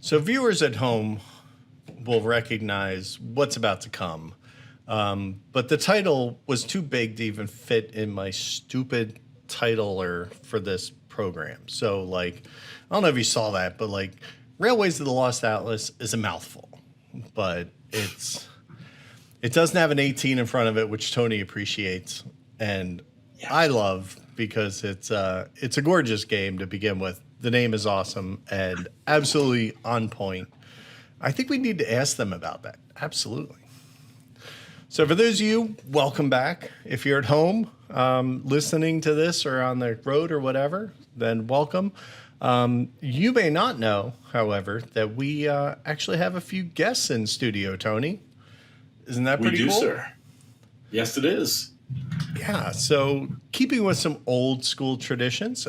So viewers at home will recognize what's about to come. But the title was too big to even fit in my stupid titler for this program. So, like, I don't know if you saw that, but like, Railways of the Lost Atlas is a mouthful, but it doesn't have an 18 in front of it, which Tony appreciates, and I love because it's a gorgeous game to begin with. The name is awesome and absolutely on point. I think we need to ask them about that. Absolutely. So for those of you, welcome back. If you're at home listening to this or on the road or whatever, then welcome. You may not know, however, that we actually have a few guests in studio, Tony. Isn't that pretty cool? We do, sir. Yes, it is. Yeah, so keeping with some old school traditions,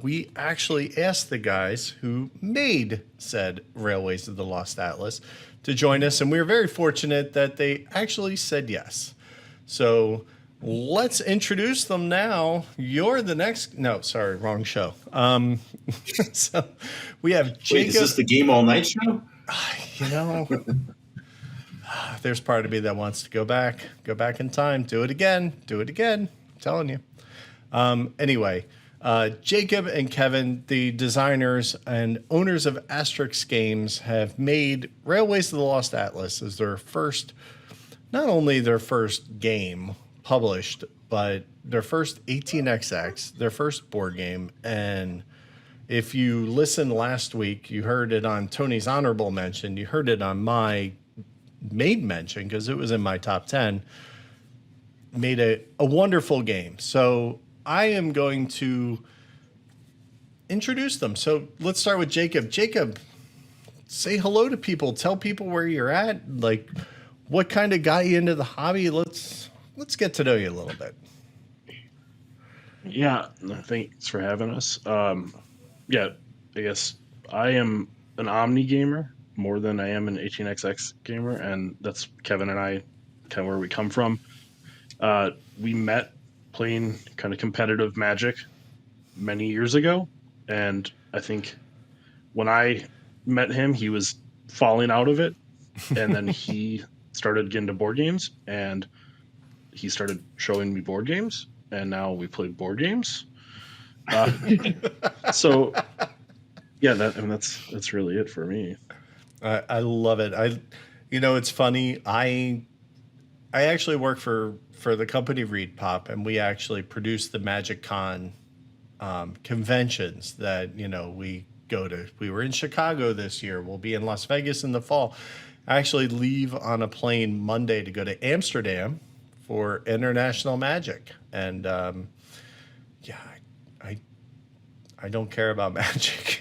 we actually asked the guys who made said Railways of the Lost Atlas to join us, and we were very fortunate that they actually said yes. So let's introduce them now. You're the next... No, sorry, wrong show. So we have Jacob... Wait, is this the Game All Night show? You know... There's part of me that wants to go back in time, do it again. I'm telling you. Anyway, Jacob and Kevin, the designers and owners of Asterix Games, have made Railways of the Lost Atlas as their first, not only their first game published, but their first 18xx, their first board game. And if you listened last week, you heard it on Tony's honorable mention. You heard it on my made mention because it was in my top 10, made a wonderful game. So I am going to introduce them. So let's start with Jacob. Jacob, say hello to people. Tell people where you're at. Like, what kind of got you into the hobby? Let's get to know you a little bit. Yeah, thanks for having us. Yeah, I guess I am an Omni gamer more than I am an 18xx gamer, and that's Kevin and I, kind of where we come from. We met playing kind of competitive Magic many years ago, and I think when I met him, he was falling out of it, and then he started getting to board games, and he started showing me board games, and now we play board games. So yeah, that's really it for me. I love it. It's funny. I actually work for the company Reed Pop, and we actually produce the Magic Con conventions that we go to. We were in Chicago this year. We'll be in Las Vegas in the fall. I actually leave on a plane Monday to go to Amsterdam for International Magic, and yeah, I don't care about Magic.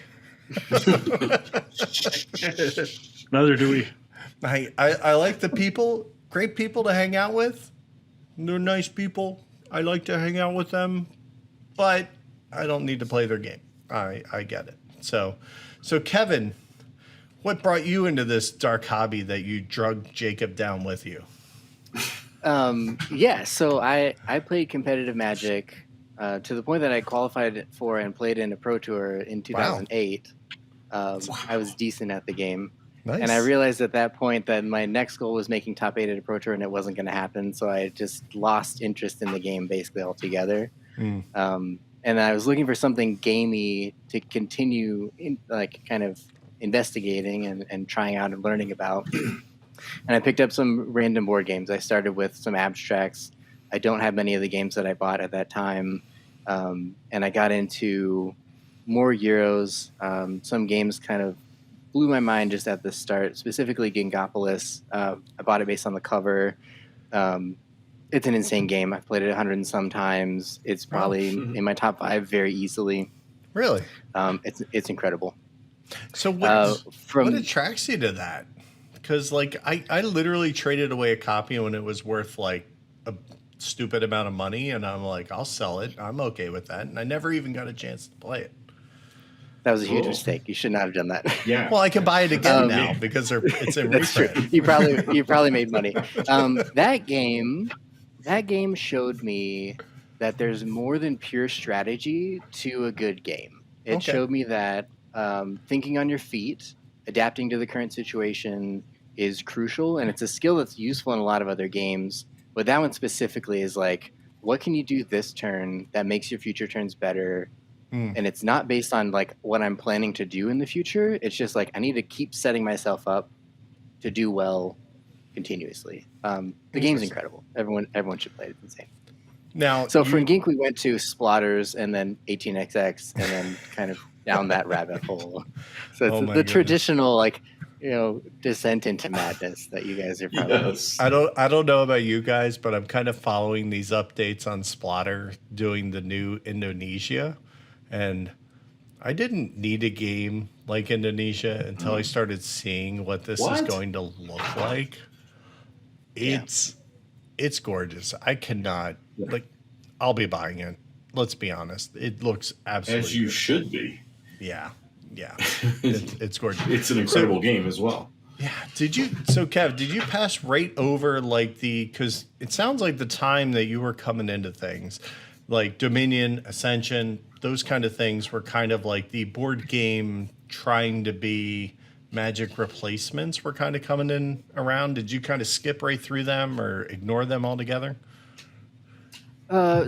Neither do we. I like the people, great people to hang out with. They're nice people. I like to hang out with them, but I don't need to play their game. I get it. So Kevin, what brought you into this dark hobby that you drug Jacob down with you? Yeah, so I played competitive Magic to the point that I qualified for and played in a Pro Tour in 2008. Wow. I was decent at the game. Nice. And I realized at that point that my next goal was making top 8 at a Pro Tour, and it wasn't going to happen. So I just lost interest in the game basically altogether. And I was looking for something gamey to continue kind of investigating and trying out and learning about. And I picked up some random board games. I started with some abstracts. I don't have many of the games that I bought at that time. And I got into more Euros. Some games kind of blew my mind just at the start, specifically Gingopolis. I bought it based on the cover. It's an insane game. I've played it 100 and some times. It's probably in my top 5 very easily. Really? It's incredible. So what attracts you to that? Because I literally traded away a copy when it was worth like a stupid amount of money, and I'm like, I'll sell it. I'm okay with that. And I never even got a chance to play it. That was a huge mistake. You should not have done that. Yeah. Well, I can buy it again now because it's in reprint. True. You probably made money. That game showed me that there's more than pure strategy to a good game. It showed me that thinking on your feet adapting to the current situation is crucial, and it's a skill that's useful in a lot of other games. But that one specifically is like, what can you do this turn that makes your future turns better? And it's not based on like what I'm planning to do in the future. It's just like I need to keep setting myself up to do well continuously. The game's incredible. Everyone should play it. It's insane. Now, so from Gink, we went to Splotters and then 18xx and then kind of down that rabbit hole. So it's the traditional like, descent into madness that you guys are probably. Yes. I don't know about you guys, but I'm kind of following these updates on Splotter doing the new Indonesia, and I didn't need a game like Indonesia until I started seeing what this is going to look like. It's gorgeous. I cannot I'll be buying it. Let's be honest. It looks absolutely as you should be. Yeah. It's gorgeous. It's an incredible game as well. Yeah. Kev, did you pass right over because it sounds like the time that you were coming into things like Dominion, Ascension, those kind of things were kind of like the board game trying to be Magic replacements were kind of coming in around. Did you kind of skip right through them or ignore them altogether?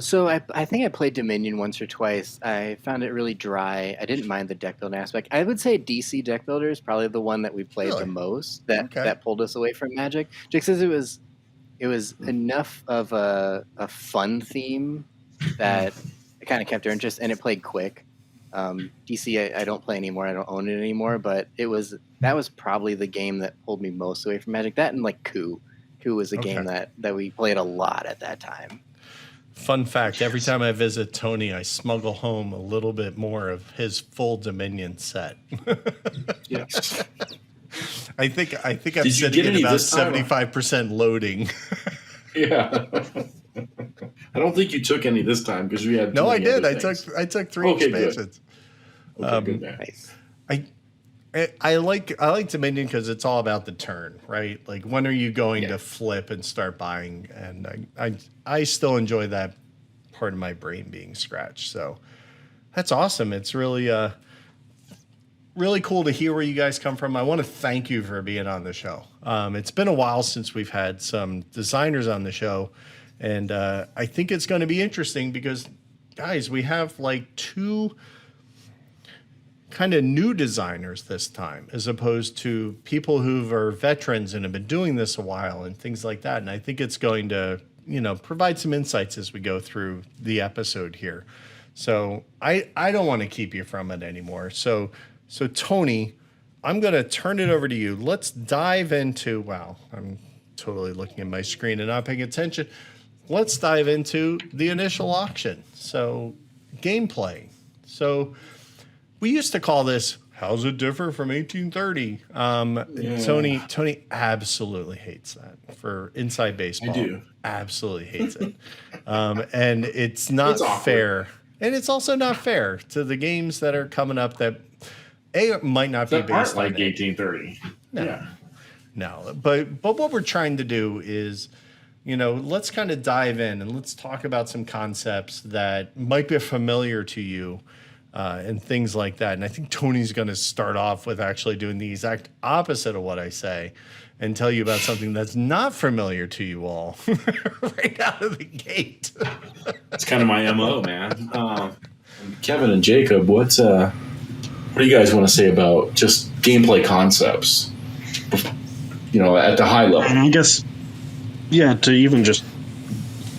So I think I played Dominion once or twice. I found it really dry. I didn't mind the deck building aspect. I would say DC deck builder is probably the one that we played the most that pulled us away from Magic, just because it was enough of a fun theme that it kind of kept our interest, and it played quick. DC I don't play anymore. I don't own it anymore, but that was probably the game that pulled me most away from Magic. That and like Coup was a game that we played a lot at that time. Fun fact, every time I visit Tony, I smuggle home a little bit more of his full Dominion set. Yes. I think I'm sitting at about 75% loading. Yeah. I don't think you took any this time because we had No, I did. I took 3 expansions. Good. Okay, good man. Nice. I like Dominion because it's all about the turn, right? Like when are you going to flip and start buying? And I still enjoy that part of my brain being scratched. So that's awesome. It's really really cool to hear where you guys come from. I want to thank you for being on the show. It's been a while since we've had some designers on the show, and I think it's going to be interesting because, guys, we have like 2 kind of new designers this time, as opposed to people who are veterans and have been doing this a while and things like that. And I think it's going to, provide some insights as we go through the episode here. So I don't want to keep you from it anymore. So Tony, I'm going to turn it over to you. Let's dive into, wow, I'm totally looking at my screen and not paying attention. Let's dive into the initial auction. So gameplay. So we used to call this, how's it differ from 1830? Tony absolutely hates that for inside baseball. I do. Absolutely hates it. And it's not fair. And it's also not fair to the games that are coming up that might not be based like on 1830. No. But what we're trying to do is, let's kind of dive in and let's talk about some concepts that might be familiar to you. And things like that. And I think Tony's going to start off with actually doing the exact opposite of what I say and tell you about something that's not familiar to you all right out of the gate. It's kind of my MO, man. Kevin and Jacob, what do you guys want to say about just gameplay concepts, at the high level? I guess, to even just,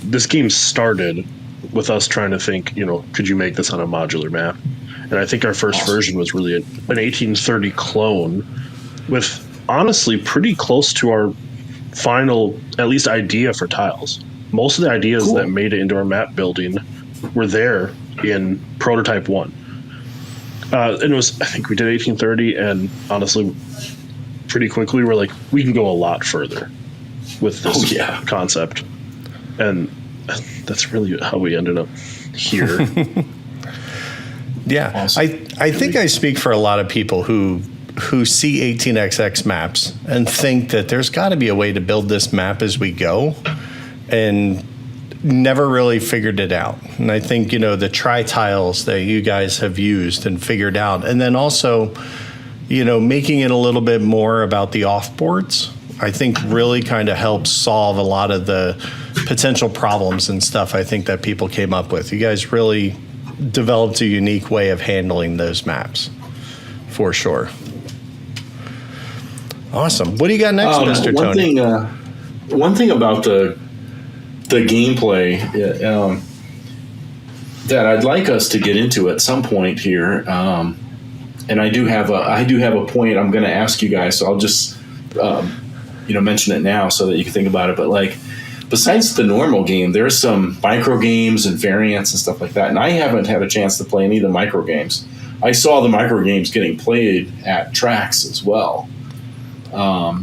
this game started with us trying to think, could you make this on a modular map? And I think our first version was really an 1830 clone with honestly pretty close to our final, at least idea for tiles. Most of the ideas that made it into our map building were there in prototype 1. And it was, I think we did 1830, and honestly, pretty quickly we're like, we can go a lot further with this concept. And that's really how we ended up here. Awesome. I think I speak for a lot of people who see 18xx maps and think that there's got to be a way to build this map as we go, and never really figured it out. And I think, the tri-tiles that you guys have used and figured out, and then also, making it a little bit more about the offboards, I think really kind of helps solve a lot of the potential problems and stuff I think that people came up with. You guys really developed a unique way of handling those maps, for sure. Awesome. What do you got next, Mr. Tony? One thing about the gameplay that I'd like us to get into at some point here, and I do have a point I'm going to ask you guys, so I'll just mention it now so that you can think about it. But like, besides the normal game, there's some micro games and variants and stuff like that, and I haven't had a chance to play any of the micro games. I saw the micro games getting played at tracks as well.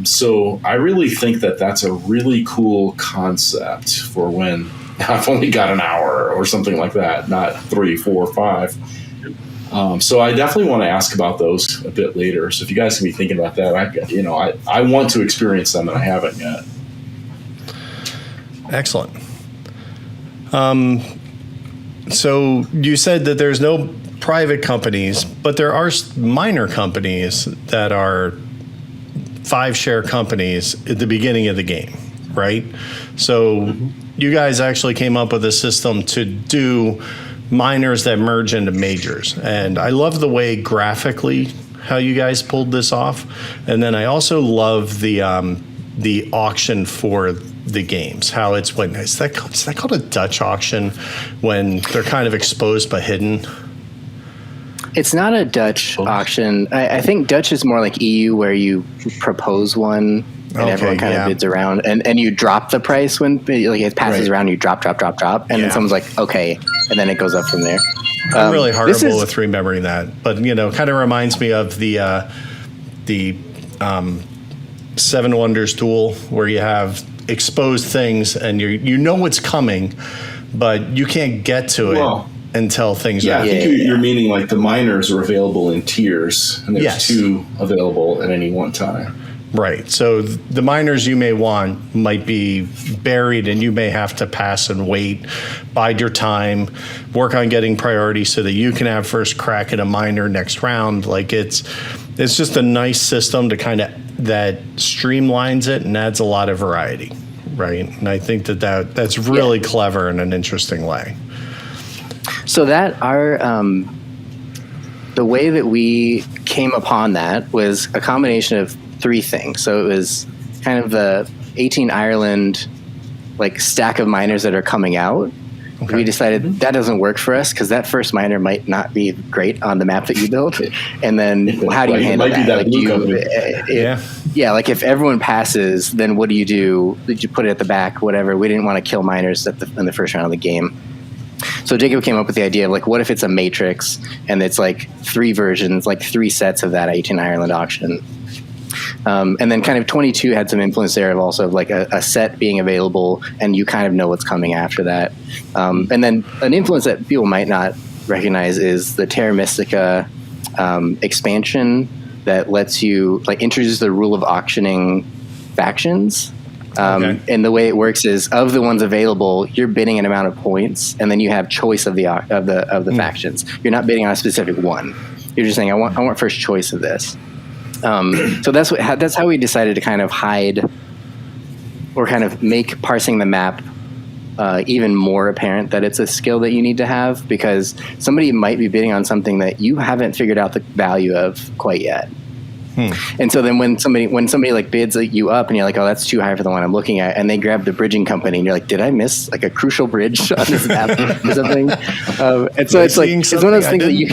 So I really think that that's a really cool concept for when I've only got an hour or something like that, not 3, 4, 5. So I definitely want to ask about those a bit later. So if you guys can be thinking about that, I want to experience them and I haven't yet. Excellent. So you said that there's no private companies, but there are minor companies that are 5-share companies at the beginning of the game, right? So you guys actually came up with a system to do minors that merge into majors. And I love the way graphically how you guys pulled this off. And then I also love the auction for the games, how it's when is that called a Dutch auction, when they're kind of exposed but hidden? It's not a Dutch auction. I think Dutch is more like EU, where you propose one and everyone kind of bids around, and you drop the price when it passes around. You drop, and then someone's like, okay, and then it goes up from there. I'm really horrible with remembering that, but kind of reminds me of the Seven Wonders tool, where you have exposed things and you know what's coming, but you can't get to it until things are. I think you're meaning like the minors are available in tiers, and there's 2 available at any one time. Right. So the minors you may want might be buried, and you may have to pass and wait, bide your time, work on getting priority so that you can have first crack at a minor next round. Like it's just a nice system to kind of that streamlines it and adds a lot of variety, right? And I think that's really clever in an interesting way. So that the way that we came upon that was a combination of 3 things. So it was kind of the 18 Ireland stack of miners that are coming out. Okay. We decided that doesn't work for us because that first miner might not be great on the map that you built. And then how do you handle that? If everyone passes, then what do you do? Did you put it at the back? Whatever. We didn't want to kill miners in the first round of the game. So Jacob came up with the idea of what if it's a matrix and it's 3 versions, 3 sets of that 18 Ireland auction. And then kind of 22 had some influence there of also a set being available, and you kind of know what's coming after that. And then an influence that people might not recognize is the Terra Mystica expansion that lets you introduce the rule of auctioning factions. And the way it works is, of the ones available, you're bidding an amount of points, and then you have choice of the factions. You're not bidding on a specific one. You're just saying, I want first choice of this. So that's how we decided to kind of hide, or kind of make parsing the map even more apparent that it's a skill that you need to have, because somebody might be bidding on something that you haven't figured out the value of quite yet. And so then when somebody bids you up and you're like, oh, that's too high for the one I'm looking at, and they grab the bridging company and you're like, did I miss a crucial bridge on this map or something? And so it's one of those things that you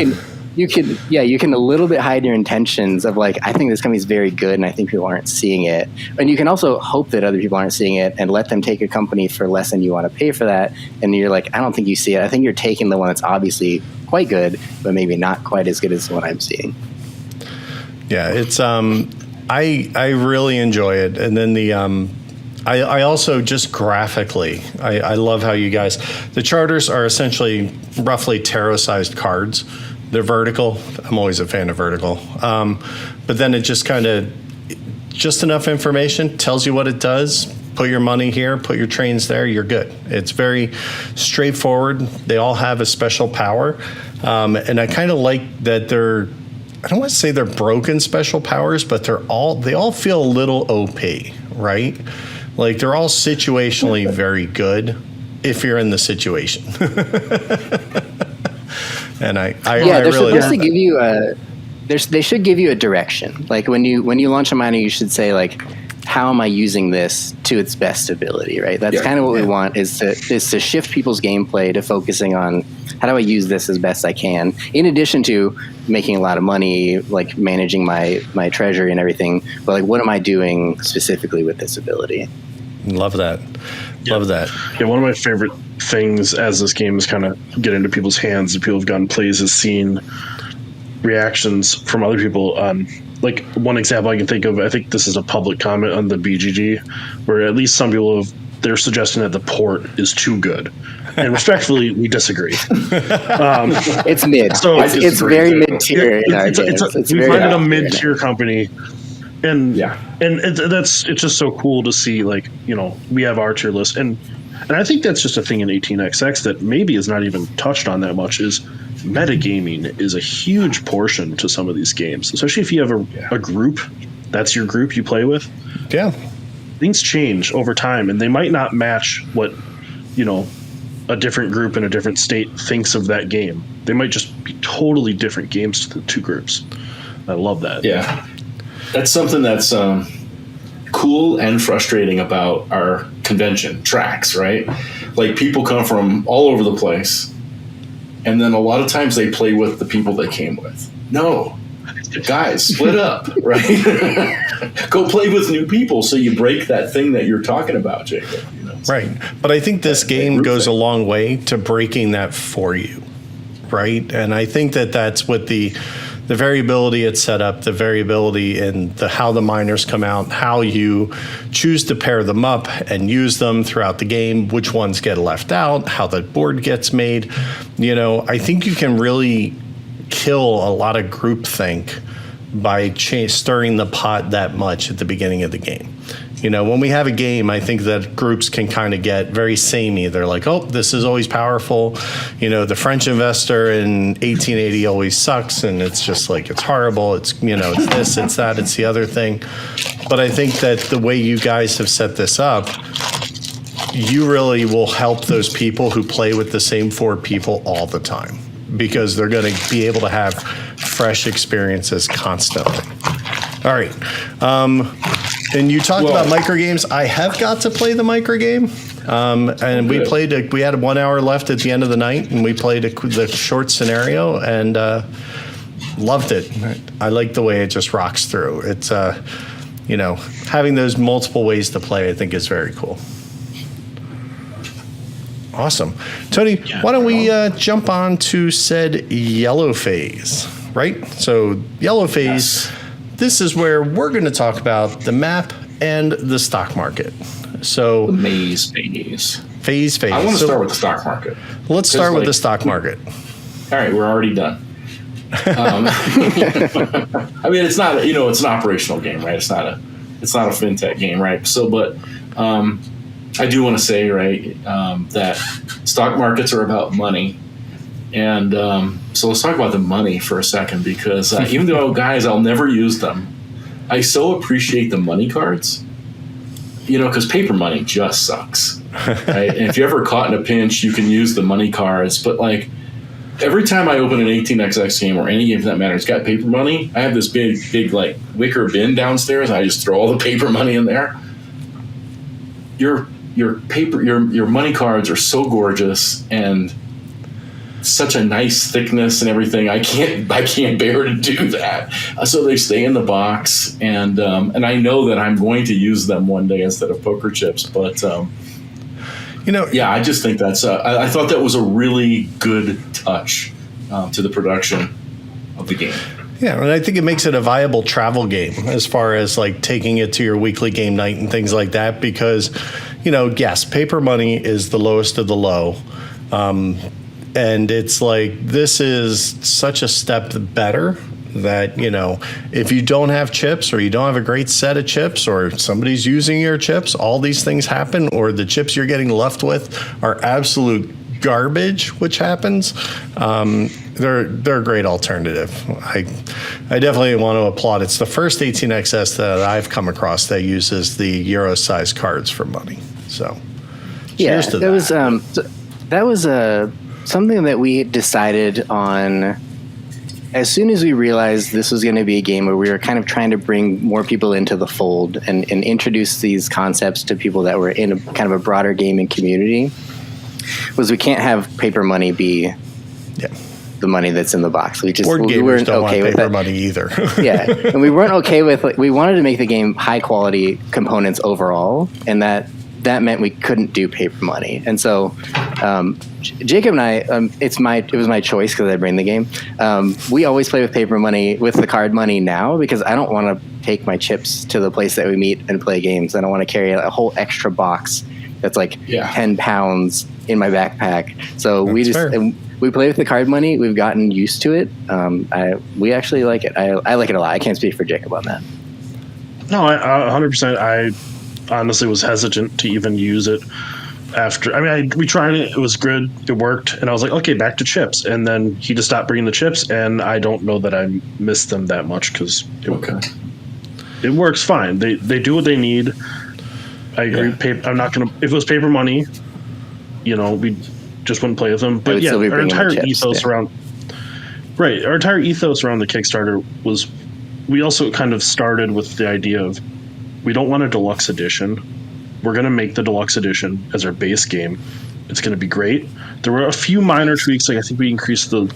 can a little bit hide your intentions of I think this company's very good and I think people aren't seeing it. And you can also hope that other people aren't seeing it and let them take a company for less than you want to pay for that. And you're like, I don't think you see it. I think you're taking the one that's obviously quite good, but maybe not quite as good as the one I'm seeing. Yeah, it's I really enjoy it. And then I also just graphically, I love how you guys, the charters are essentially roughly tarot-sized cards. They're vertical. I'm always a fan of vertical. But then it just kind of, just enough information, tells you what it does. Put your money here, put your trains there, you're good. It's very straightforward. They all have a special power. And I kind of like that they're I don't want to say they're broken special powers, but they all feel a little OP, right? Like they're all situationally very good if you're in the situation. And I they're really supposed to give you they should give you a direction. Like when you launch a miner, you should say like, how am I using this to its best ability, right? That's kind of what we want is to shift people's gameplay to focusing on how do I use this as best I can, in addition to making a lot of money, like managing my treasury and everything. But like, what am I doing specifically with this ability? Love that. Love that. Yeah, one of my favorite things as this game is kind of get into people's hands and people have gotten plays is seeing reactions from other people. Like one example I can think of, I think this is a public comment on the BGG, where at least some people they're suggesting that the port is too good, and respectfully, we disagree. It's mid. So it's very mid tier. We find it a mid tier company, and it's just so cool to see. Like, you know, we have our tier list, and I think that's just a thing in 18xx that maybe is not even touched on that much. Is metagaming is a huge portion to some of these games, especially if you have a group, that's your group you play with. Yeah. Things change over time, and they might not match what, you know, a different group in a different state thinks of that game. They might just be totally different games to the two groups. I love that. Yeah. That's something that's cool and frustrating about our convention tracks, right? Like people come from all over the place, and then a lot of times they play with the people they came with. No, guys, split up, right? Go play with new people so you break that thing that you're talking about, Jacob. You know? Right. But I think this game goes a long way to breaking that for you, right? And I think that that's what the variability it's set up, the variability in how the miners come out, how you choose to pair them up and use them throughout the game, which ones get left out, how the board gets made. You know, I think you can really kill a lot of groupthink by stirring the pot that much at the beginning of the game. You know, when we have a game, I think that groups can kind of get very samey. They're like, oh, this is always powerful. You know, the French investor in 1880 always sucks, and it's just like, it's horrible. It's, you know, it's this, it's that, it's the other thing. But I think that the way you guys have set this up, you really will help those people who play with the same four people all the time, because they're going to be able to have fresh experiences constantly. All right. And you talked about microgames. I have got to play the microgame. And we had 1 hour left at the end of the night, and we played the short scenario and loved it. I like the way it just rocks through. It's, you know, having those multiple ways to play, I think is very cool. Awesome. Tony, why don't we jump on to said yellow phase, right? So yellow phase, this is where we're going to talk about the map and the stock market. So the maze phase. I want to start with the stock market. Let's start with the stock market. All right, we're already done. I mean, it's not, you know, it's an operational game, right? It's not a fintech game, right? So, but I do want to say, right, that stock markets are about money. And so let's talk about the money for a second, because even though, guys, I'll never use them, I so appreciate the money cards, you know, because paper money just sucks, right? And if you're ever caught in a pinch, you can use the money cards. But like every time I open an 18xx game or any game for that matter, it's got paper money. I have this big like wicker bin downstairs. I just throw all the paper money in there. Your money cards are so gorgeous and such a nice thickness and everything. I can't bear to do that. So they stay in the box, and I know that I'm going to use them one day instead of poker chips. But you know, yeah, I just think that's. I thought that was a really good touch to the production of the game. Yeah, and I think it makes it a viable travel game as far as like taking it to your weekly game night and things like that, because, you know, yes, paper money is the lowest of the low. And it's like, this is such a step better that, you know, if you don't have chips or you don't have a great set of chips or somebody's using your chips, all these things happen, or the chips you're getting left with are absolute garbage, which happens. they're a great alternative. I definitely want to applaud. It's the first 18XS that I've come across that uses the Euro size cards for money. So cheers to that. That was something that we decided on as soon as we realized this was going to be a game where we were kind of trying to bring more people into the fold and introduce these concepts to people that were in a kind of a broader gaming community. Was we can't have paper money be the money that's in the box. We weren't okay with paper money either. Yeah, and we weren't okay with. We wanted to make the game high quality components overall, and that meant we couldn't do paper money. And so Jacob and I, it was my choice because I bring the game. We always play with paper money, with the card money now, because I don't want to take my chips to the place that we meet and play games. I don't want to carry a whole extra box that's like 10 pounds in my backpack. So we play with the card money. We've gotten used to it. We actually like it. I like it a lot. I can't speak for Jacob on that. No, 100%. I honestly was hesitant to even use it after. I mean, we tried it. It was good. It worked. And I was like, okay, back to chips. And then he just stopped bringing the chips. And I don't know that I missed them that much because it works fine. They do what they need. I agree. I'm not going to. If it was paper money, we just wouldn't play with them. But yeah, our entire ethos around. Right. Our entire ethos around the Kickstarter was. We also kind of started with the idea of we don't want a deluxe edition. We're going to make the deluxe edition as our base game. It's going to be great. There were a few minor tweaks. Like I think we increased the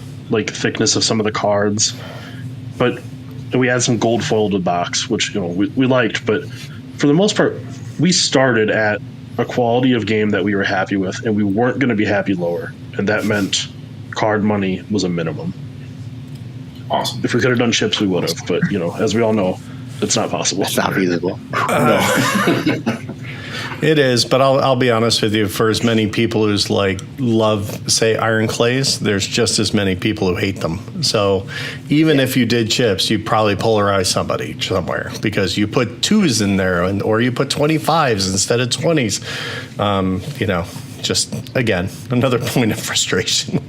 thickness of some of the cards, but we had some gold foiled box, which we liked. But for the most part, we started at a quality of game that we were happy with, and we weren't going to be happy lower. And that meant card money was a minimum. Awesome. If we could have done chips, we would have. But as we all know, it's not possible. It's not feasible. No. It is, but I'll be honest with you. For as many people who's love, say, iron clays, there's just as many people who hate them. So even if you did chips, you'd probably polarize somebody somewhere because you put 2s in there, or you put 25s instead of 20s. Just again another point of frustration.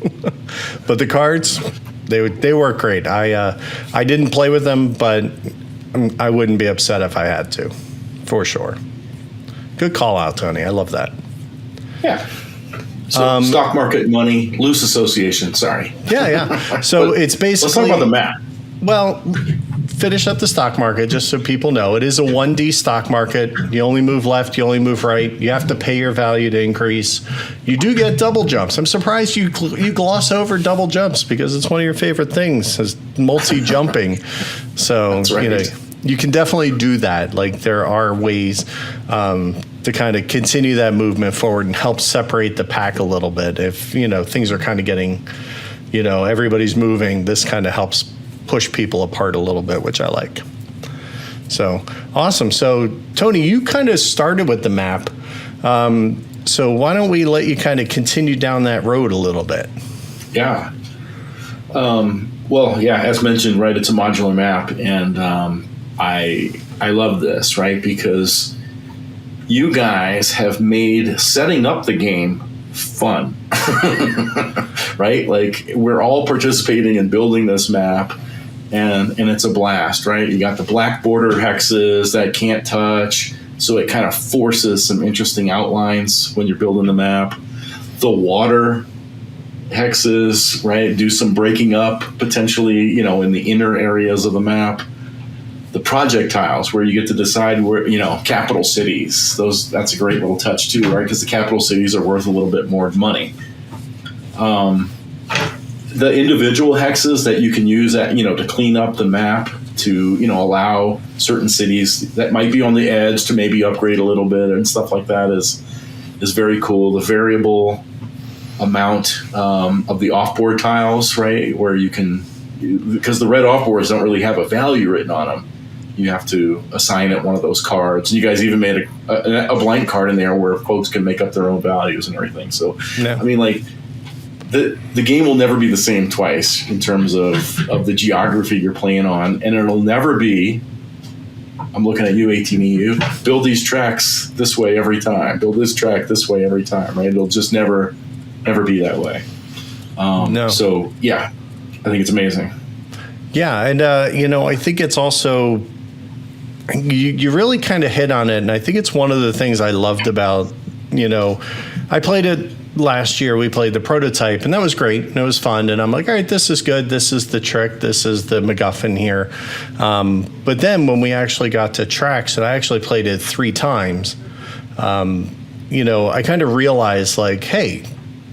But the cards, they work great. I didn't play with them, but I wouldn't be upset if I had to, for sure. Good call out, Tony. I love that. Yeah. So stock market money, loose association. Sorry. Yeah. So it's basically. Let's talk about the map. Well, finish up the stock market just so people know. It is a 1D stock market. You only move left. You only move right. You have to pay your value to increase. You do get double jumps. I'm surprised you gloss over double jumps because it's one of your favorite things, is multi-jumping. So, that's right. You can definitely do that. There are ways to kind of continue that movement forward and help separate the pack a little bit. If, things are kind of getting, everybody's moving, this kind of helps push people apart a little bit, which I like. So, awesome. So, Tony, you kind of started with the map. So why don't we let you kind of continue down that road a little bit? Yeah. Well, yeah, as mentioned, right, it's a modular map, and I love this, right, because you guys have made setting up the game fun, right? We're all participating in building this map, and it's a blast, right? You got the black border hexes that can't touch, so it kind of forces some interesting outlines when you're building the map. The water hexes, right, do some breaking up potentially, in the inner areas of the map. The projectiles, where you get to decide where, capital cities, that's a great little touch too, right? Because the capital cities are worth a little bit more money. The individual hexes that you can use to clean up the map, to, allow certain cities that might be on the edge to maybe upgrade a little bit and stuff like that is very cool. The variable amount of the offboard tiles, right, where you can, because the red offboards don't really have a value written on them. You have to assign it one of those cards. You guys even made a blank card in there where folks can make up their own values and everything. So, yeah. I mean, the game will never be the same twice in terms of the geography you're playing on, and it'll never be, I'm looking at you, 18EU, build these tracks this way every time. Build this track this way every time, right? It'll just never be that way. No. So, yeah. I think it's amazing. Yeah, and I think it's also you really kind of hit on it, and I think it's one of the things I loved about I played it last year. We played the prototype, and that was great, and it was fun. And I'm like, all right, this is good. This is the trick. This is the MacGuffin here. But then when we actually got to tracks, and I actually played it 3 times, I kind of realized like, hey,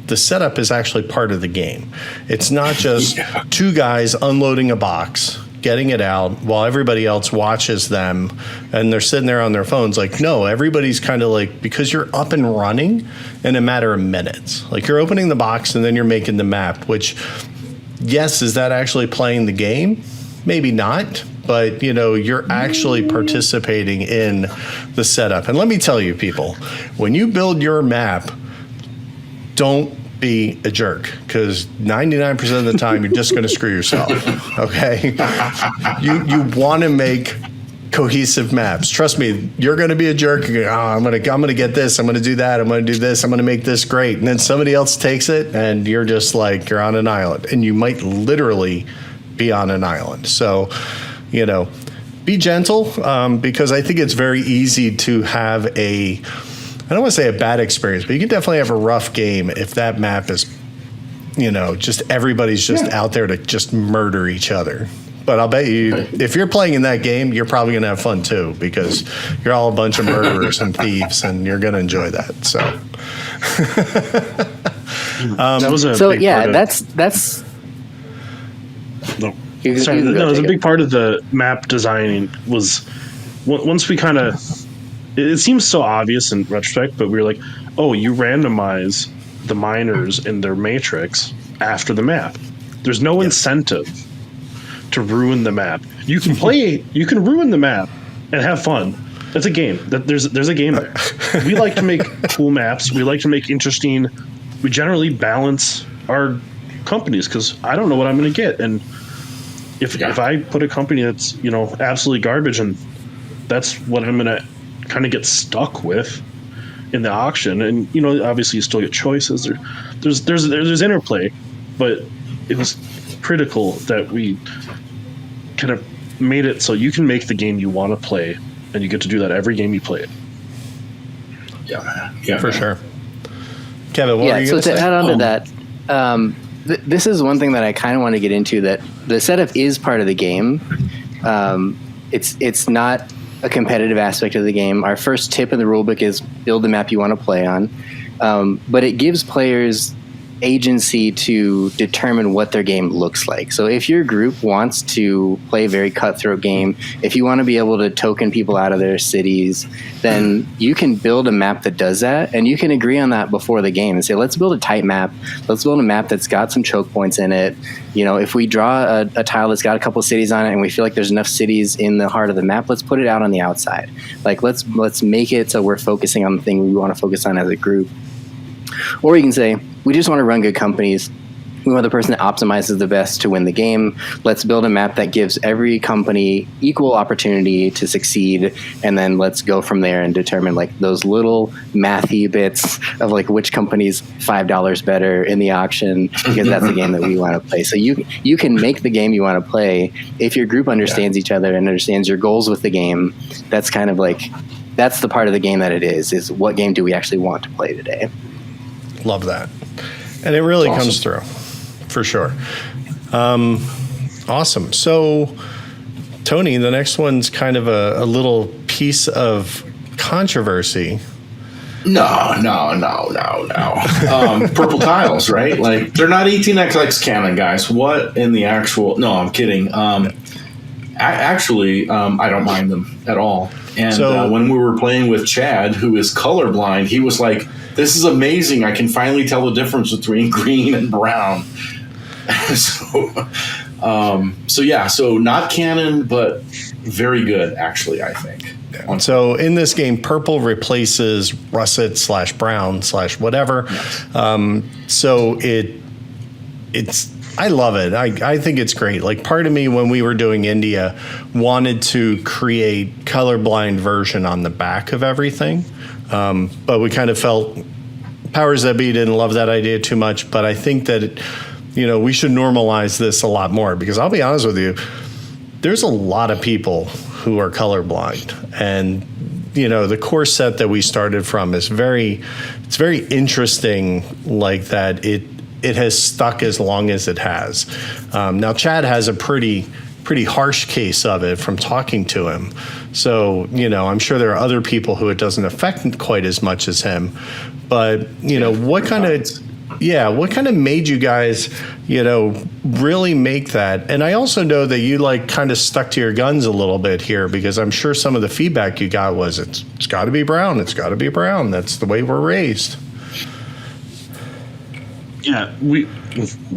the setup is actually part of the game. It's not just 2 guys unloading a box, getting it out while everybody else watches them and they're sitting there on their phones. Like, no, everybody's kind of like, because you're up and running in a matter of minutes. Like, you're opening the box and then you're making the map, which, yes, is that actually playing the game? Maybe not, but you're actually participating in the setup. And let me tell you, people, when you build your map, don't be a jerk, because 99% of the time you're just going to screw yourself. Okay, you want to make cohesive maps. Trust me, you're going to be a jerk. I'm going to get this. I'm going to do that. I'm going to do this. I'm going to make this great. And then somebody else takes it, and you're just like, you're on an island, and you might literally be on an island. So, be gentle, because I think it's very easy to have I don't want to say a bad experience, but you can definitely have a rough game if that map is, just everybody's just out there to just murder each other. But I'll bet you, if you're playing in that game, you're probably going to have fun too, because you're all a bunch of murderers and thieves, and you're going to enjoy that. So, that was a big part of, that's. No, sorry, no, it was a big part of the map designing. Was once we kind of. It seems so obvious in retrospect, but we were like, oh, you randomize the miners in their matrix after the map. There's no incentive to ruin the map. You can ruin the map and have fun. It's a game. There's a game there. We like to make cool maps. We like to make interesting. We generally balance our companies, because I don't know what I'm going to get. And if I put a company that's, absolutely garbage, and that's what I'm going to kind of get stuck with in the auction, and obviously you still get choices. There's interplay, but it was critical that we kind of made it so you can make the game you want to play, and you get to do that every game you play it. Yeah, for sure. Kevin, what were you going to say? To add on to that, this is one thing that I kind of want to get into, that the setup is part of the game. It's not a competitive aspect of the game. Our first tip in the rulebook is build the map you want to play on, but it gives players agency to determine what their game looks like. So if your group wants to play a very cutthroat game, if you want to be able to token people out of their cities, then you can build a map that does that, and you can agree on that before the game and say, let's build a tight map. Let's build a map that's got some choke points in it. If we draw a tile that's got a couple cities on it and we feel like there's enough cities in the heart of the map, let's put it out on the outside. Like, let's make it so we're focusing on the thing we want to focus on as a group. Or you can say, we just want to run good companies. We want the person that optimizes the best to win the game. Let's build a map that gives every company equal opportunity to succeed, and then let's go from there and determine like those little mathy bits of like which company's $5 better in the auction, because that's the game that we want to play. So you can make the game you want to play if your group understands each other and understands your goals with the game. That's kind of like, that's the part of the game that it is what game do we actually want to play today. Love that. And it really comes through, for sure. Awesome. So, Tony, the next one's kind of a little piece of controversy. No. Purple tiles, right? Like, they're not 18xx canon, guys. What in the actual... No, I'm kidding. Actually, I don't mind them at all. And when we were playing with Chad, who is colorblind, he was like, this is amazing. I can finally tell the difference between green and brown. So not canon, but very good, actually, I think. So in this game, purple replaces russet / brown / whatever. Yes. So it's I love it. I think it's great. Like, part of me, when we were doing India, wanted to create colorblind version on the back of everything. But we kind of felt powers that be didn't love that idea too much. But I think that we should normalize this a lot more, because I'll be honest with you, there's a lot of people who are colorblind, and the core set that we started from is very interesting, like that it has stuck as long as it has. Now Chad has a pretty harsh case of it from talking to him. So, I'm sure there are other people who it doesn't affect quite as much as him. But, what kind of made you guys, really make that? And I also know that you kind of stuck to your guns a little bit here, because I'm sure some of the feedback you got was it's got to be brown. It's got to be brown. That's the way we're raised. Yeah, we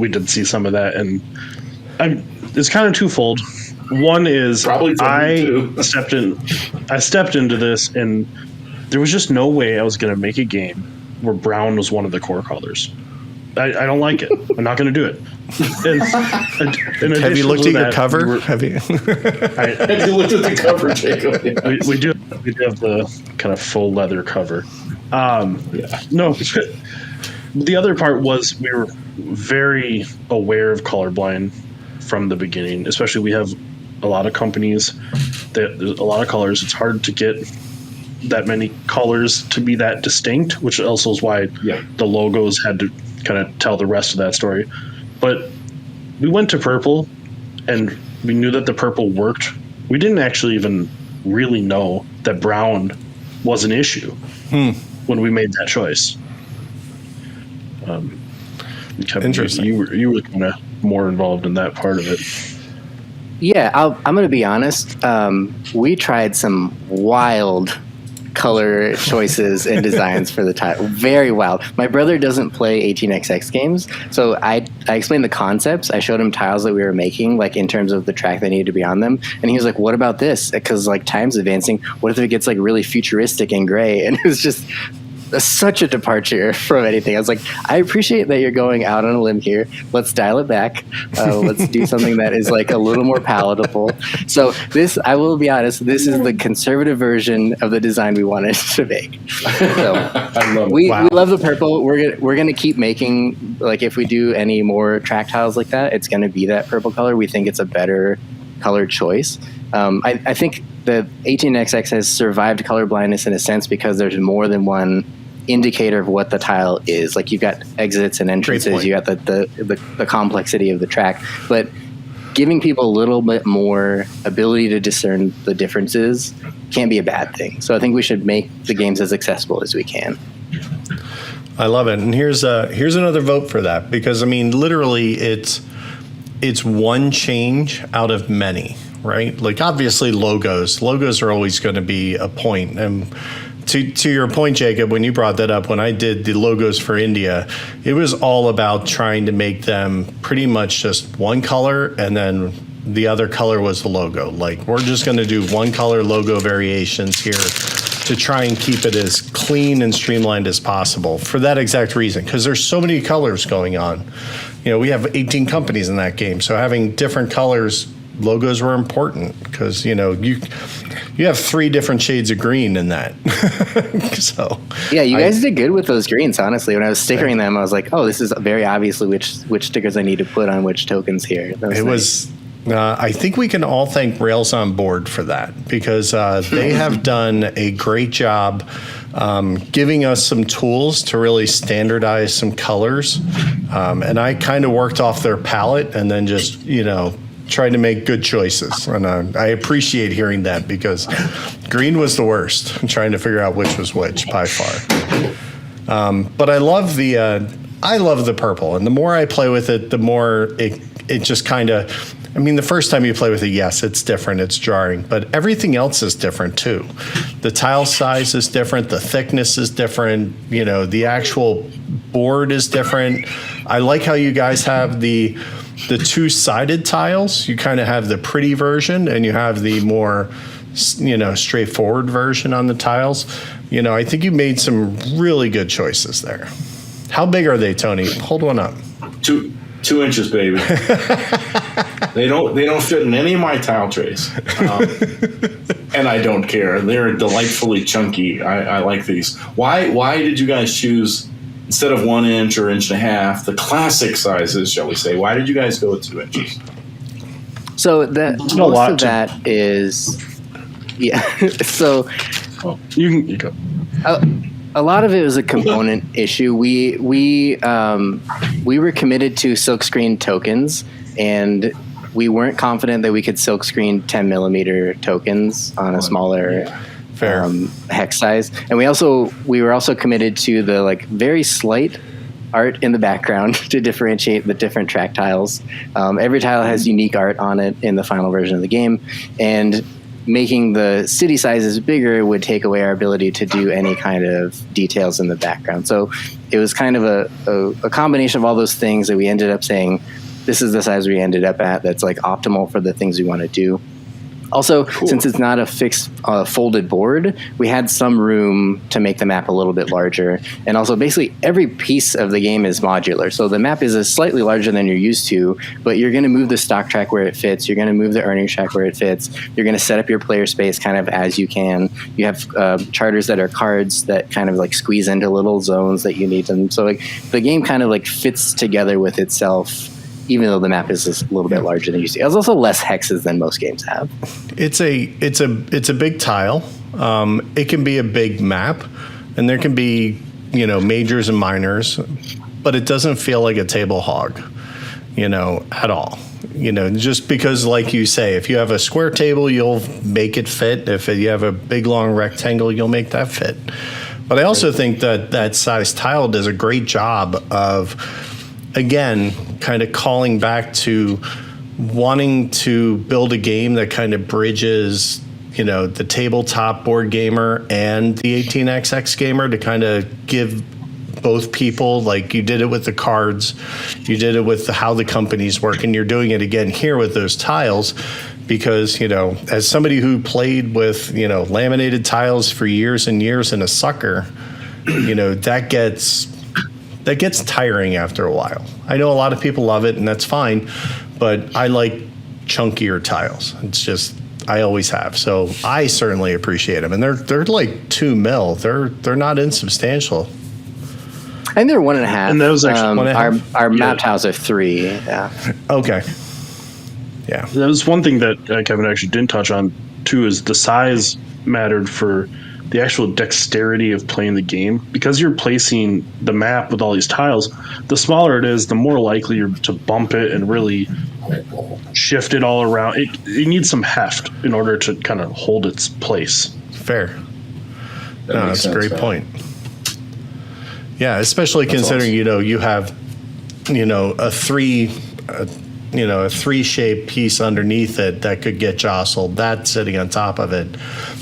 did see some of that, and it's kind of twofold. One is Probably I stepped into this, and there was just no way I was going to make a game where brown was one of the core colors. I don't like it. I'm not going to do it. And have you looked at your cover? Have you? Have you looked at the cover, Jacob? We do have the kind of full leather cover. No. The other part was we were very aware of colorblind from the beginning. Especially, we have a lot of companies that there's a lot of colors. It's hard to get that many colors to be that distinct, which also is why the logos had to kind of tell the rest of that story. But we went to purple, and we knew that the purple worked. We didn't actually even really know that brown was an issue when we made that choice. Interesting. You were kind of more involved in that part of it. Yeah, I'm going to be honest. We tried some wild color choices and designs for the title. Very wild. My brother doesn't play 18xx games, so I explained the concepts. I showed him tiles that we were making, in terms of the track that needed to be on them, and he was like, "What about this? Because time's advancing. What if it gets really futuristic and gray?" And it was just such a departure from anything. I was like, I appreciate that you're going out on a limb here. Let's dial it back. Let's do something that is a little more palatable. So this, I will be honest, this is the conservative version of the design we wanted to make. So I love it. we love the purple. We're gonna keep making, if we do any more track tiles like that, it's gonna be that purple color. We think it's a better color choice. I think the 18xx has survived color blindness in a sense because there's more than one indicator of what the tile is. You've got exits and entrances, you got the complexity of the track, but giving people a little bit more ability to discern the differences can't be a bad thing. So I think we should make the games as accessible as we can. I love it. And here's another vote for that, because literally it's one change out of many, right? Obviously logos are always going to be a point. And to your point, Jacob, when you brought that up, when I did the logos for India, it was all about trying to make them pretty much just one color, and then the other color was the logo. We're just going to do one color logo variations here to try and keep it as clean and streamlined as possible for that exact reason, because there's so many colors going on. We have 18 companies in that game, so having different colors, logos were important, because you have 3 different shades of green in that. So yeah, you guys did good with those greens. Honestly, when I was stickering them, I was like, oh, this is very obviously which stickers I need to put on which tokens here. I think we can all thank Rails on Board for that, because they have done a great job giving us some tools to really standardize some colors. And I kind of worked off their palette and then just, tried to make good choices. And I appreciate hearing that, because green was the worst, trying to figure out which was which by far. But I love the purple. And the more I play with it, the more it just kind of, the first time you play with it, yes, it's different, it's jarring, but everything else is different too. The tile size is different, the thickness is different, the actual board is different. I like how you guys have the 2-sided tiles. You kind of have the pretty version, and you have the more, straightforward version on the tiles. I think you made some really good choices there. How big are they, Tony? Hold one up. 2 inches, baby. They don't fit in any of my tile trays, and I don't care. They're delightfully chunky. I like these. Why did you guys choose instead of 1 inch or 1.5 inches, the classic sizes, shall we say. Why did you guys go with 2 inches? So that most of that is, yeah. So you go. A lot of it was a component issue. We were committed to silkscreen tokens, and we weren't confident that we could silkscreen 10 millimeter tokens on a smaller hex size. And we were also committed to the like very slight art in the background to differentiate the different track tiles. Every tile has unique art on it in the final version of the game, and making the city sizes bigger would take away our ability to do any kind of details in the background. So it was kind of a combination of all those things that we ended up saying, this is the size we ended up at that's like optimal for the things we want to do. Also, since it's not a fixed folded board, we had some room to make the map a little bit larger. And also, basically, every piece of the game is modular. So the map is slightly larger than you're used to, but you're going to move the stock track where it fits. You're going to move the earnings track where it fits. You're going to set up your player space kind of as you can. You have charters that are cards that kind of like squeeze into little zones that you need them. So like the game kind of like fits together with itself, even though the map is a little bit larger than you see. There's also less hexes than most games have. It's a big tile. It can be a big map, and there can be, majors and minors, but it doesn't feel like a table hog, at all. Just because, like you say, if you have a square table, you'll make it fit. If you have a big, long rectangle, you'll make that fit. But I also think that size tile does a great job of, again, kind of calling back to wanting to build a game that kind of bridges, the tabletop board gamer and the 18xx gamer, to kind of give both people, like you did it with the cards, you did it with how the companies work, and you're doing it again here with those tiles. Because, as somebody who played with, laminated tiles for years and years and a sucker, that gets tiring after a while. I know a lot of people love it, and that's fine, but I like chunkier tiles. It's just, I always have. So I certainly appreciate them, and they're like 2 mil. They're not insubstantial. I think they're 1.5. And those actually our map tiles are 3. Yeah. Okay. Yeah. That was one thing that Kevin actually didn't touch on too, is the size mattered for the actual dexterity of playing the game. Because you're placing the map with all these tiles, the smaller it is, the more likely you're to bump it and really shift it all around. It needs some heft in order to kind of hold its place. Fair. That's a great point. Yeah, especially considering, awesome. You have, a 3-shape piece underneath it that could get jostled. That's sitting on top of it.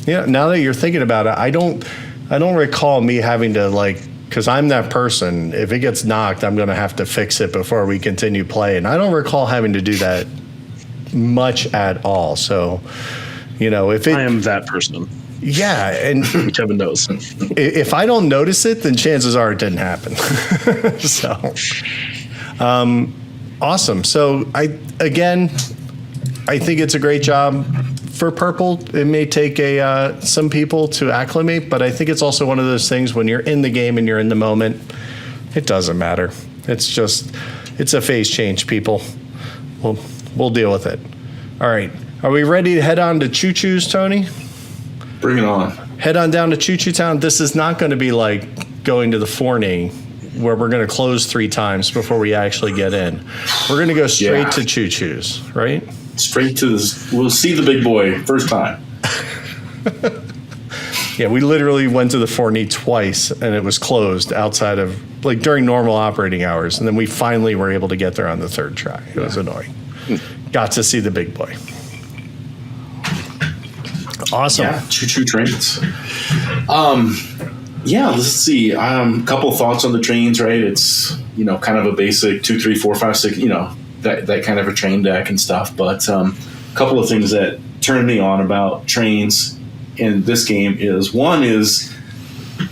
Yeah. Now that you're thinking about it, I don't recall me having to because I'm that person. If it gets knocked, I'm going to have to fix it before we continue playing. I don't recall having to do that much at all. So, if it, I am that person. Yeah, and Kevin knows. If I don't notice it, then chances are it didn't happen. So, awesome. So I think it's a great job for Purple. It may take some people to acclimate, but I think it's also one of those things when you're in the game and you're in the moment, it doesn't matter. It's a phase change, people. We'll deal with it. All right. Are we ready to head on to Choo Choo's, Tony? Bring it on. Head on down to Choo Choo Town. This is not going to be like going to the Forney, where we're going to close 3 times before we actually get in. We're going to go straight to Choo Choo's, right? Straight to this. We'll see the big boy first time. Yeah, we literally went to the Forney twice, and it was closed outside of, during normal operating hours. And then we finally were able to get there on the 3rd try. It was annoying. Got to see the big boy. Awesome. Yeah, choo-choo trains. Let's see. Couple thoughts on the trains, right? It's, kind of a basic 2, 3, 4, 5, 6, that kind of a train deck and stuff. But a couple of things that turned me on about trains in this game is, one is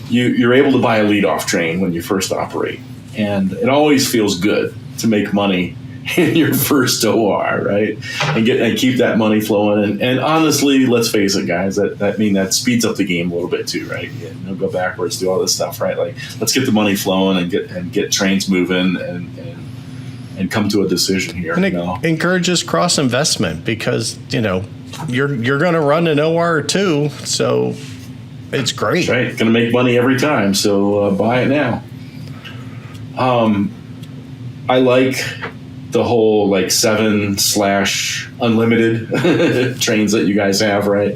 you're able to buy a lead-off train when you first operate. And it always feels good to make money in your first OR, right? And keep that money flowing. And honestly, let's face it, guys, that speeds up the game a little bit too, right? Go backwards, do all this stuff, right? Like, let's get the money flowing and get trains moving and come to a decision here. And it encourages cross investment because you're going to run an OR or two, so it's great. That's right, going to make money every time, so buy it now. I like the whole 7/unlimited trains that you guys have, right?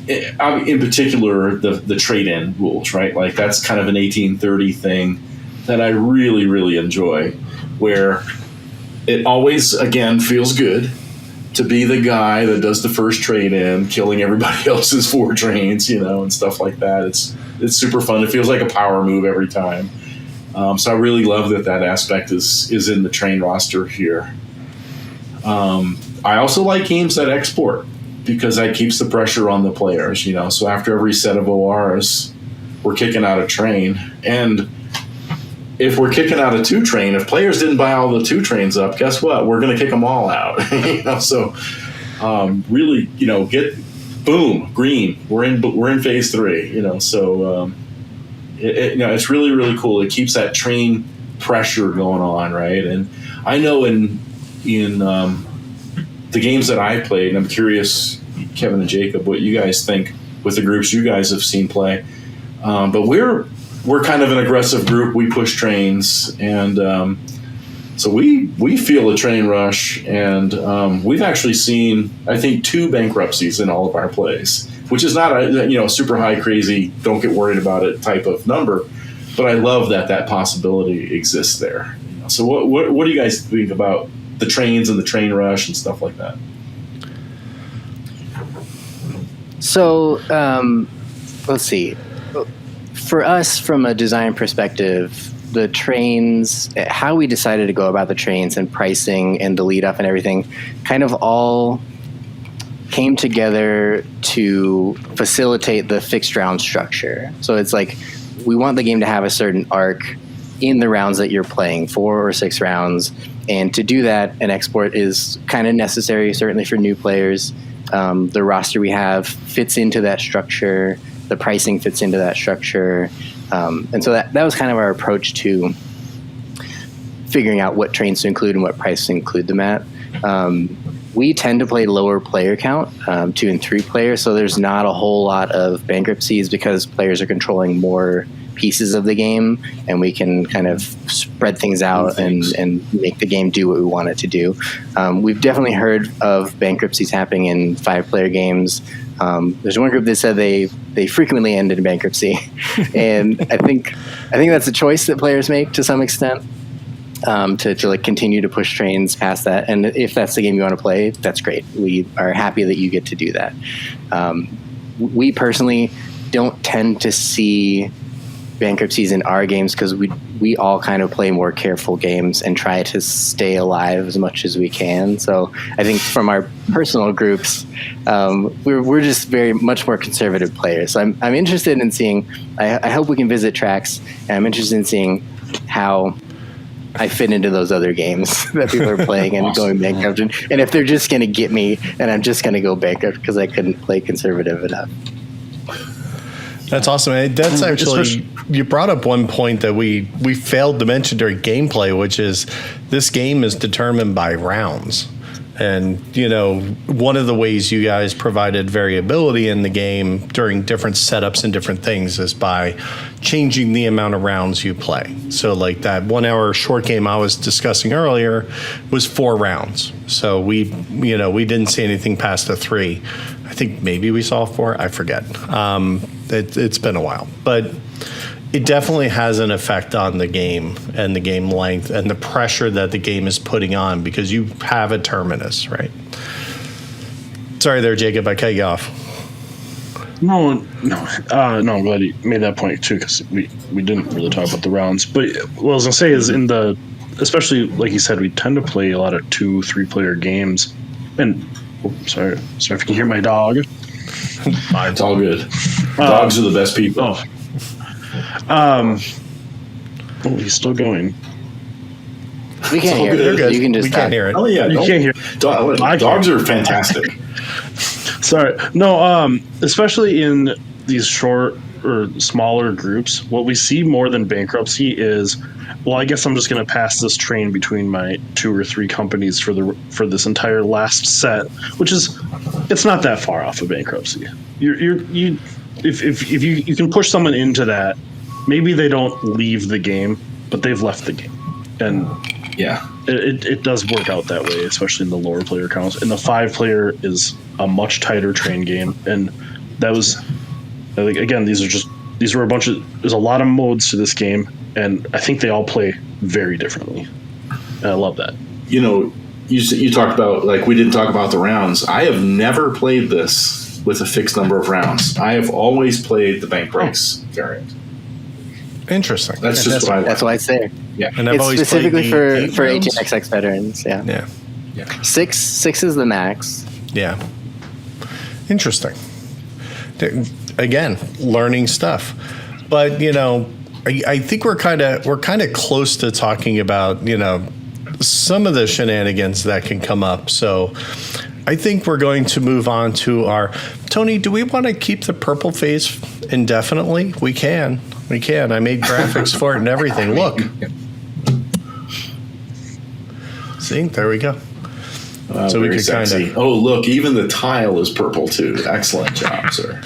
In particular, the trade-in rules, right? Like, that's kind of an 1830 thing that I really, really enjoy, where it always, again, feels good to be the guy that does the first trade-in, killing everybody else's 4 trains, and stuff like that. It's super fun. It feels like a power move every time. So I really love that aspect is in the train roster here. I also like games that export because that keeps the pressure on the players, So after every set of ORs, we're kicking out a train. And if we're kicking out a 2 train, if players didn't buy all the 2 trains up, guess what? We're going to kick them all out. So really, get boom, green. We're in phase 3. So it's really, really cool. It keeps that train pressure going on, right? And I know in the games that I played, and I'm curious, Kevin and Jacob, what you guys think with the groups you guys have seen play. But we're kind of an aggressive group. We push trains, and so we feel a train rush. And we've actually seen, I think, 2 bankruptcies in all of our plays, which is not a super high, crazy, don't get worried about it type of number. But I love that possibility exists there. So what do you guys think about the trains and the train rush and stuff like that? So let's see. For us, from a design perspective, the trains, how we decided to go about the trains and pricing and the lead up and everything kind of all came together to facilitate the fixed round structure. So it's like we want the game to have a certain arc in the rounds that you're playing, 4 or 6 rounds. And to do that, an export is kind of necessary, certainly for new players. The roster we have fits into that structure. The pricing fits into that structure. And so that was kind of our approach to figuring out what trains to include and what price to include them at. We tend to play lower player count, 2 and 3 players, so there's not a whole lot of bankruptcies because players are controlling more pieces of the game, and we can kind of spread things out and make the game do what we want it to do. We've definitely heard of bankruptcies happening in 5-player games. There's one group that said they frequently end in bankruptcy, and I think that's a choice that players make to some extent. To continue to push trains past that, and if that's the game you want to play, that's great. We are happy that you get to do that. We personally don't tend to see bankruptcies in our games because we all kind of play more careful games and try to stay alive as much as we can. So I think from our personal groups, we're just very much more conservative players. So I'm interested in seeing. I hope we can visit tracks, and I'm interested in seeing how I fit into those other games that people are playing and going bankrupt. And if they're just going to get me, and I'm just going to go bankrupt because I couldn't play conservative enough. That's awesome. That's actually, you brought up one point that we failed to mention during gameplay, which is this game is determined by rounds. And, one of the ways you guys provided variability in the game during different setups and different things is by changing the amount of rounds you play. So like that 1 hour short game I was discussing earlier was 4 rounds. So we didn't see anything past a 3. I think maybe we saw 4. I forget. It's been a while, but it definitely has an effect on the game and the game length and the pressure that the game is putting on because you have a terminus, right? Sorry there, Jacob, I cut you off. No, I'm glad you made that point too, because we didn't really talk about the rounds. But what I was gonna say is especially like you said, we tend to play a lot of 2-3 player games. And sorry if you can hear my dog. It's all good. Dogs are the best people. He's still going. We can't hear You're it. good. You can just we can't hear it. Oh yeah, You can't hear. Dogs are fantastic. Sorry, no. Especially in these short or smaller groups, what we see more than bankruptcy is, well, I guess I'm just going to pass this train between my 2 or 3 companies for this entire last set, which is, it's not that far off of bankruptcy. If you can push someone into that, maybe they don't leave the game, but they've left the game, and Yeah. it does work out that way, especially in the lower player counts. And the 5-player is a much tighter train game, and that was, I think, again, these were a bunch of, there's a lot of modes to this game, and I think they all play very differently, and I love that. You know, you talked about, like, we didn't talk about the rounds. I have never played this with a fixed number of rounds. I have always played the bank breaks variant. Interesting. That's just what I like. That's why it's there. Yeah. And I've It's always specifically played for rounds. 18xx veterans. Yeah. Yeah. Six is the max. Yeah. Interesting. Again, learning stuff. But, you know, I think we're kind of close to talking about, you know, some of the shenanigans that can come up. So I think we're going to move on to our Tony, do we want to keep the purple phase indefinitely? We can. I made graphics for it and everything. Look. See, there we go. So we very could kind sexy. of. Oh, look, even the tile is purple too. Excellent job, sir.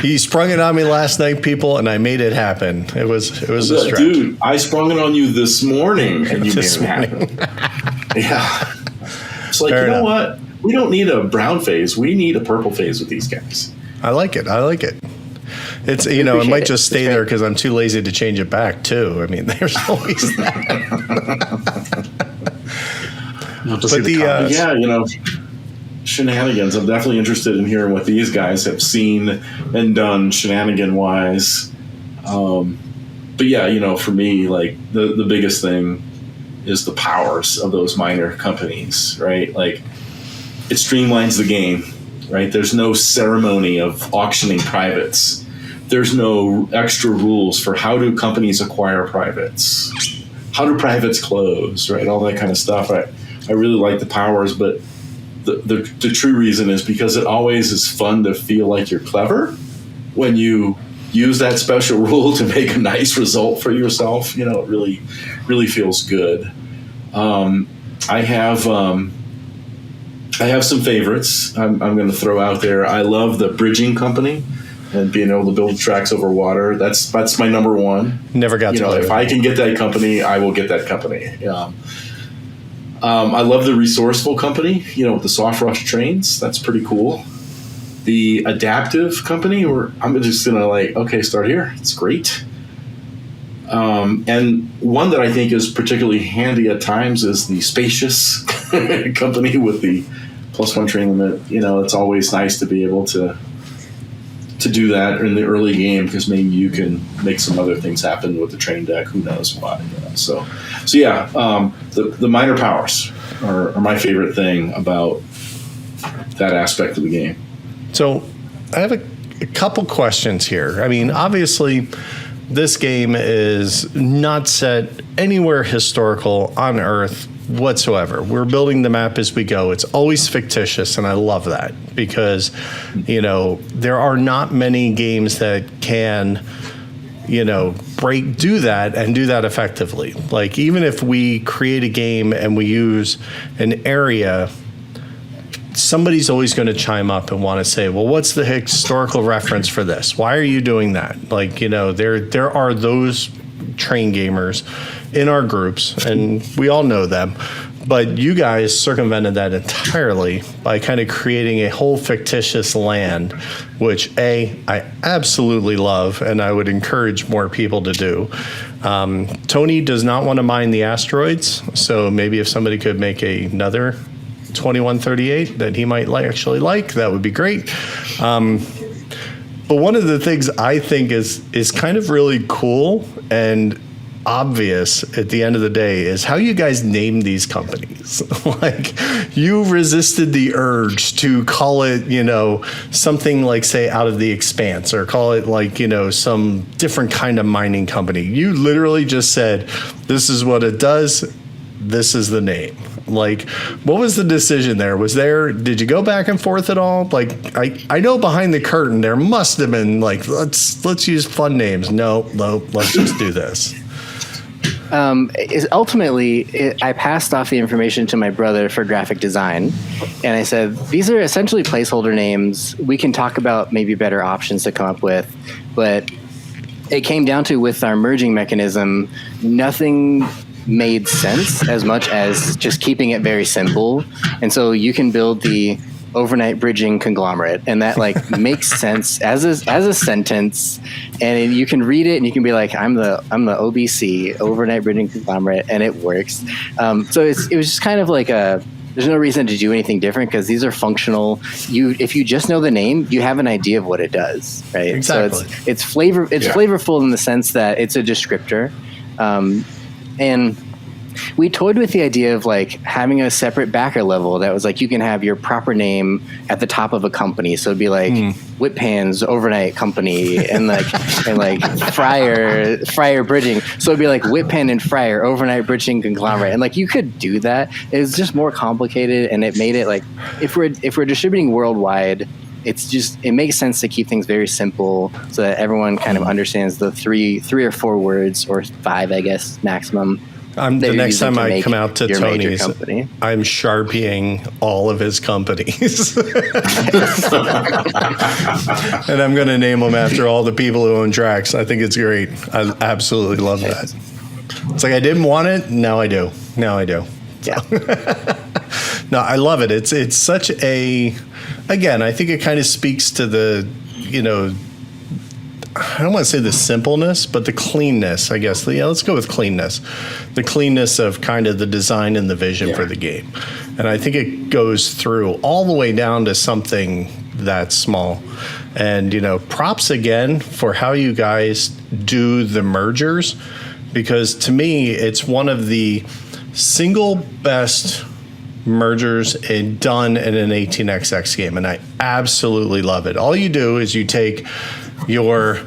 He sprung it on me last night, people, and I made it happen. It was a stretch. Dude, I sprung it on you this morning, and you made This it happen. Yeah. It's like, Fair you know enough. what? We don't need a brown phase. We need a purple phase with these guys. I like it. It's, you know, it might just stay there because I'm too lazy to change it back too. I mean, there's always that. But the Yeah, you know, shenanigans. I'm definitely interested in hearing what these guys have seen and done shenanigan-wise. But yeah, you know, for me, like, the biggest thing is the powers of those minor companies, right? Like, it streamlines the game, right? There's no ceremony of auctioning privates. There's no extra rules for how do companies acquire privates, how do privates close, right? All that kind of stuff. I really like the powers, but the true reason is because it always is fun to feel like you're clever when you use that special rule to make a nice result for yourself. You know, it really, really feels good. I have some favorites I'm going to throw out there. I love the bridging company and being able to build tracks over water. That's my number one. Never got You to know, play if with I it. can get that company, I will get that company. I love the resourceful company, you know, with the soft rush trains. That's pretty cool. The adaptive company, where I'm just going to like, okay, start here. It's great. And one that I think is particularly handy at times is the spacious company with the +1 train limit. You know, it's always nice to be able to do that in the early game because maybe you can make some other things happen with the train deck. Who knows what? You know? So yeah, the minor powers are my favorite thing about that aspect of the game. So I have a couple questions here. I mean, obviously, this game is not set anywhere historical on Earth whatsoever. We're building the map as we go. It's always fictitious, and I love that because, you know, there are not many games that can, you know, do that and do that effectively. Like, even if we create a game and we use an area, somebody's always going to chime up and want to say, well, what's the historical reference for this? Why are you doing that? Like, you know, there are those train gamers in our groups, and we all know them. But you guys circumvented that entirely by kind of creating a whole fictitious land, which I absolutely love, and I would encourage more people to do. Tony does not want to mine the asteroids, so maybe if somebody could make another 2138 that he might actually like, that would be great. But one of the things I think is kind of really cool, and obvious at the end of the day is how you guys name these companies. Like, you resisted the urge to call it, something like, say, Out of the Expanse, or call it like, some different kind of mining company. You literally just said, this is what it does. This is the name. Like, what was the decision there? Did you go back and forth at all? Like, I know behind the curtain there must have been like, let's use fun names. No, let's just do this. Ultimately, I passed off the information to my brother for graphic design, and I said, these are essentially placeholder names. We can talk about maybe better options to come up with, but it came down to, with our merging mechanism, nothing made sense as much as just keeping it very simple. And so you can build the overnight bridging conglomerate, and that like makes sense as a sentence, and you can read it and you can be like, I'm the OBC, overnight bridging conglomerate, and it works. So it was just kind of like there's no reason to do anything different, because these are functional. If you just know the name, you have an idea of what it does, right? Exactly. So it's flavorful in the sense that it's a descriptor. And we toyed with the idea of like having a separate backer level that was like, you can have your proper name at the top of a company. So it'd be like Whitpan's Overnight Company and like Fryer Bridging. So it'd be like Whitpan and Fryer Overnight Bridging Conglomerate. And like, you could do that. It was just more complicated, and it made it like, if we're distributing worldwide, it makes sense to keep things very simple so that everyone kind of understands the three or four words, or 5, I guess, maximum. The next time I come out to Tony's, I'm Sharpieing all of his companies. And I'm going to name them after all the people who own Drax. I think it's great. I absolutely love that. It's like, I didn't want it. Now I do. Yeah. No, I love it. It's such again, I think it kind of speaks to the, I don't want to say the simpleness, but the cleanness, I guess. Yeah, let's go with cleanness. The cleanness of kind of the design and the vision for the game. And I think it goes through all the way down to something that small. And, props again for how you guys do the mergers, because to me, it's one of the single best mergers done in an 18xx game, and I absolutely love it. All you do is you take your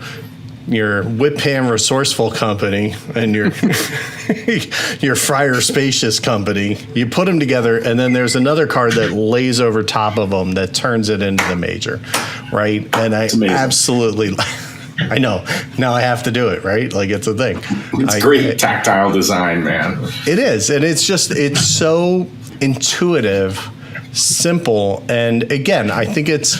Whitpan Resourceful Company and your your Fryer Spacious Company, you put them together, and then there's another card that lays over top of them that turns it into the major, right? And I absolutely, I know, now I have to do it, right? Like, it's a thing. It's great tactile design, man. It is, and it's so intuitive, simple, and again, I think it's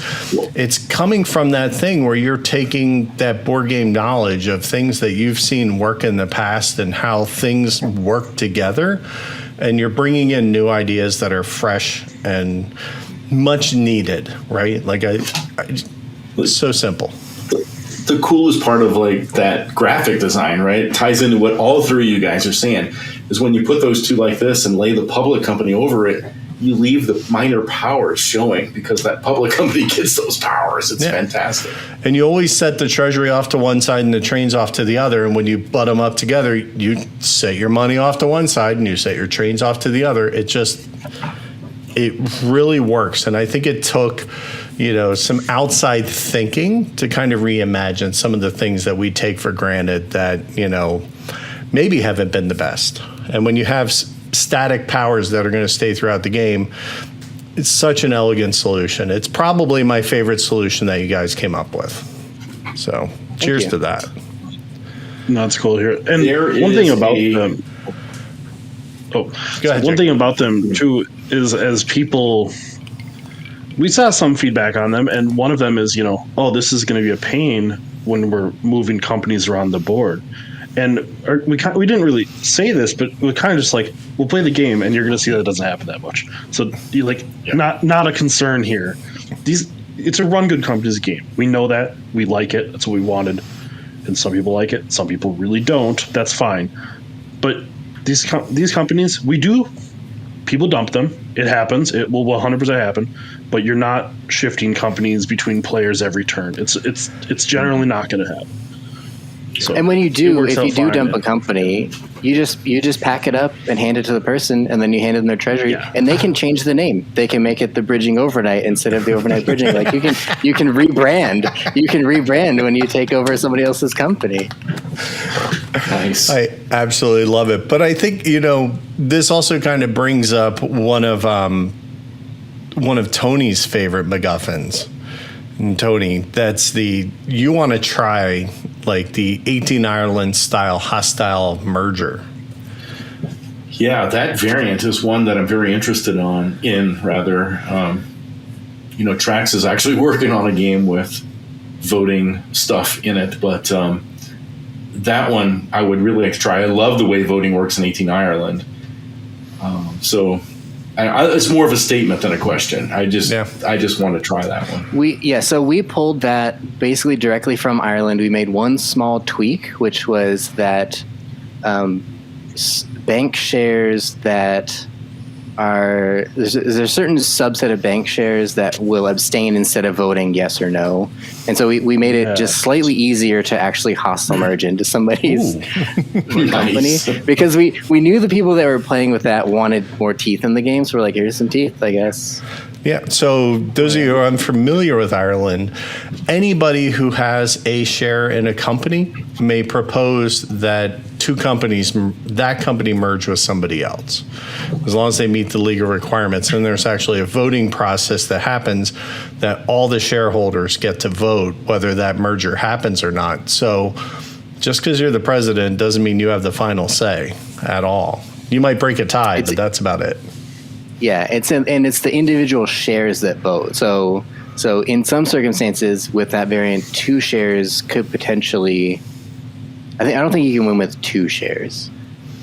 coming from that thing where you're taking that board game knowledge of things that you've seen work in the past and how things work together, and you're bringing in new ideas that are fresh and much needed, right? Like, it's so simple. The coolest part of like that graphic design, right, it ties into what all three of you guys are saying, is when you put those two like this and lay the public company over it, you leave the minor powers showing, because that public company gets those powers. It's fantastic. And you always set the treasury off to one side and the trains off to the other. And when you butt them up together, you set your money off to one side and you set your trains off to the other. It really works. And I think it took, some outside thinking to kind of reimagine some of the things that we take for granted that, maybe haven't been the best. And when you have static powers that are going to stay throughout the game, it's such an elegant solution. It's probably my favorite solution that you guys came up with. So cheers to that. No, it's cool here. And one thing about them. Oh, go ahead. One thing about them too is, as people, we saw some feedback on them, and one of them is, this is going to be a pain when we're moving companies around the board. And we didn't really say this, but we're kind of just like, we'll play the game, and you're going to see that it doesn't happen that much. So you not a concern here. It's a run good companies game. We know that. We like it. That's what we wanted. And some people like it. Some people really don't. That's fine. But these companies, people dump them. It happens. It will 100% happen. But you're not shifting companies between players every turn. It's generally not going to happen. So and when you it do, works if out you do fine. dump a company, you just pack it up and hand it to the person, and then you hand them their treasury, Yeah. and they can change the name. They can make it the bridging overnight instead of the overnight bridging. Like you can rebrand. You can rebrand when you take over somebody else's company. Nice. I absolutely love it. But I think, this also kind of brings up one of Tony's favorite MacGuffins. And Tony, that's you want to try like the 18 Ireland style hostile merger. Yeah, that variant is one that I'm very interested in. Trax is actually working on a game with voting stuff in it, but that one I would really like to try. I love the way voting works in 18 Ireland. It's more of a statement than a question. I just want to try that one. So we pulled that basically directly from Ireland. We made one small tweak, which was that bank shares that are there's a certain subset of bank shares that will abstain instead of voting yes or no, and so we made it just slightly easier to actually hostile merge into somebody's company Nice. because we knew the people that were playing with that wanted more teeth in the game, so we're like, here's some teeth, I guess. Yeah, so those of you who are unfamiliar with Ireland, anybody who has a share in a company may propose that that company merge with somebody else, as long as they meet the legal requirements. And there's actually a voting process that happens that all the shareholders get to vote whether that merger happens or not. So just because you're the president doesn't mean you have the final say at all. You might break a tie, but that's about it. Yeah, it's the individual shares that vote. So in some circumstances with that variant, 2 shares could potentially. I don't think you can win with 2 shares.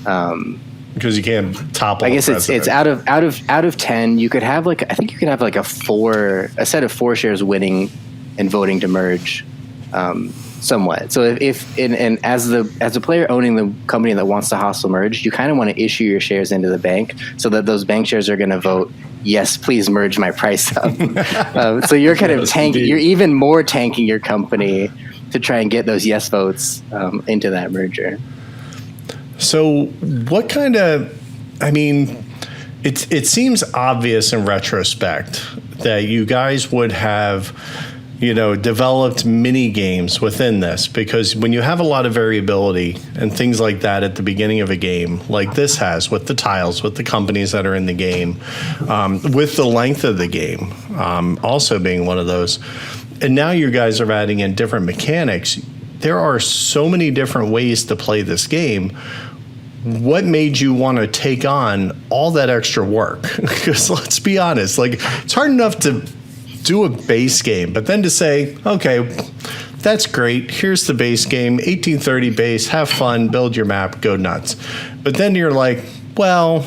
Because you can't topple. I guess the it's president. out of 10. You could have a set of 4 shares winning and voting to merge, somewhat. So if as the player owning the company that wants to hostile merge, you kind of want to issue your shares into the bank so that those bank shares are going to vote yes, please merge my price up. So you're kind of tanking. You're even more tanking your company to try and get those yes votes into that merger. So what kind of, it seems obvious in retrospect that you guys would have, developed mini games within this, because when you have a lot of variability and things like that at the beginning of a game, like this has with the tiles, with the companies that are in the game, with the length of the game, also being one of those. And now you guys are adding in different mechanics. There are so many different ways to play this game. What made you want to take on all that extra work? Because let's be honest, it's hard enough to do a base game, but then to say, okay, that's great. Here's the base game, 1830 base, have fun, build your map, go nuts. But then you're like, well,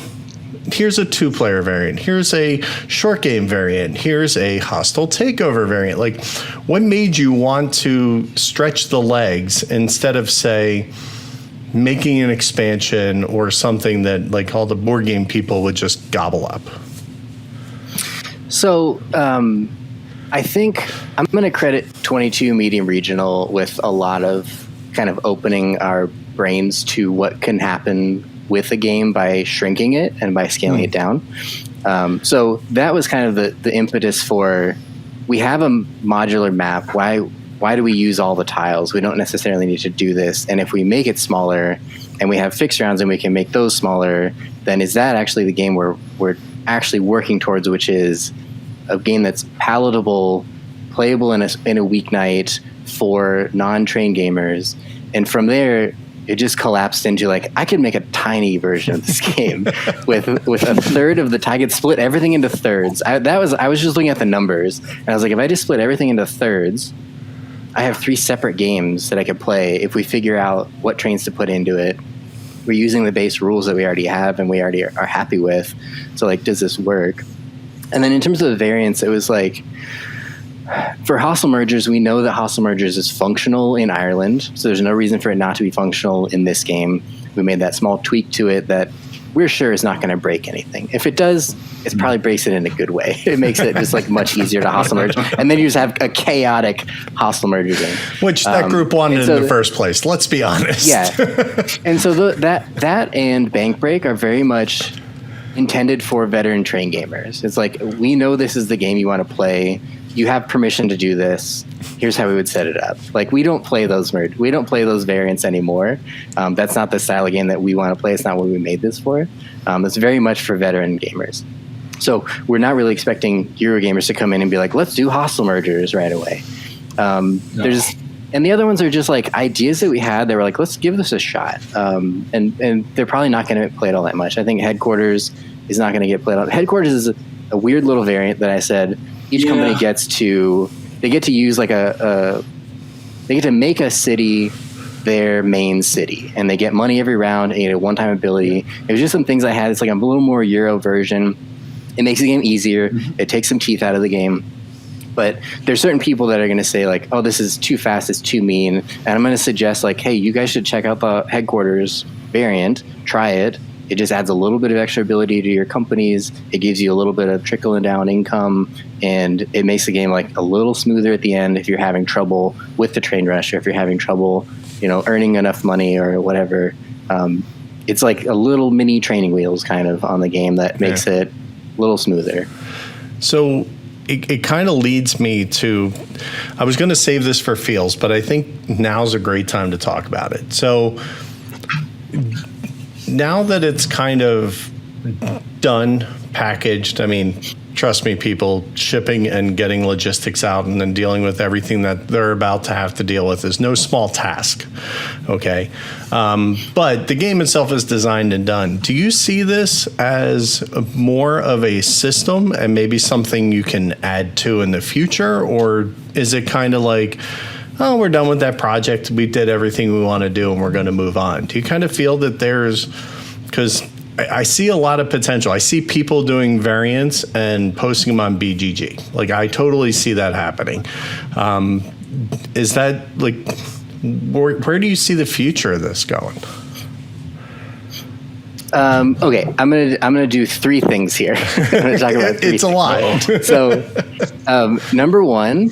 here's a 2-player variant. Here's a short game variant. Here's a hostile takeover variant. What made you want to stretch the legs instead of, say, making an expansion or something that all the board game people would just gobble up? So I think I'm going to credit 22 Medium Regional with a lot of kind of opening our brains to what can happen with a game by shrinking it and by scaling it down. So that was kind of the impetus for, we have a modular map. Why do we use all the tiles? We don't necessarily need to do this. And if we make it smaller and we have fixed rounds and we can make those smaller, then is that actually the game we're actually working towards, which is a game that's palatable, playable in a weeknight for non-trained gamers. And from there, it just collapsed into I could make a tiny version of this game with a third of the I could split everything into thirds. I was just looking at the numbers, and I was like, if I just split everything into thirds, I have 3 separate games that I could play if we figure out what trains to put into it. We're using the base rules that we already have and we already are happy with. So does this work? And then in terms of the variants, it was for hostile mergers, we know that hostile mergers is functional in Ireland, so there's no reason for it not to be functional in this game. We made that small tweak to it that we're sure is not going to break anything. If it does, it probably breaks it in a good way. It makes it just like much easier to hostile merge. And then you just have a chaotic hostile merger game. Which that group wanted in the first place, let's be honest. Yeah. And so that and Bank Break are very much intended for veteran train gamers. It's like, we know this is the game you want to play. You have permission to do this. Here's how we would set it up. Like, we don't play those variants anymore. That's not the style of game that we want to play. It's not what we made this for. It's very much for veteran gamers. So we're not really expecting Eurogamers to come in and be like, let's do hostile mergers right away. And the other ones are just like ideas that we had that were like, let's give this a shot. And they're probably not going to get played all that much. I think Headquarters is not going to get played all. Headquarters is a weird little variant that I said each company gets to use like they get to make a city their main city, and they get money every round and a one-time ability. It was just some things I had. It's like a little more Euro version. It makes the game easier. It takes some teeth out of the game. But there's certain people that are going to say like, oh, this is too fast, it's too mean. And I'm going to suggest like, hey, you guys should check out the Headquarters variant, try it. It just adds a little bit of extra ability to your companies. It gives you a little bit of trickling down income, and it makes the game like a little smoother at the end if you're having trouble with the train rush, or if you're having trouble, earning enough money or whatever. It's like a little mini training wheels kind of on the game that makes it a little smoother. So it kind of leads me to, I was going to save this for Feels, but I think now's a great time to talk about it. So now that it's kind of done, packaged, I mean, trust me, people, shipping and getting logistics out and then dealing with everything that they're about to have to deal with is no small task, okay? But the game itself is designed and done. Do you see this as more of a system and maybe something you can add to in the future? Or is it kind of like, oh, we're done with that project, we did everything we want to do, and we're going to move on? Do you kind of feel that because I see a lot of potential. I see people doing variants and posting them on BGG. Like, I totally see that happening. Is that like, where do you see the future of this going? Okay, I'm gonna do three things here. I'm gonna talk about three. It's a lot. So, number one,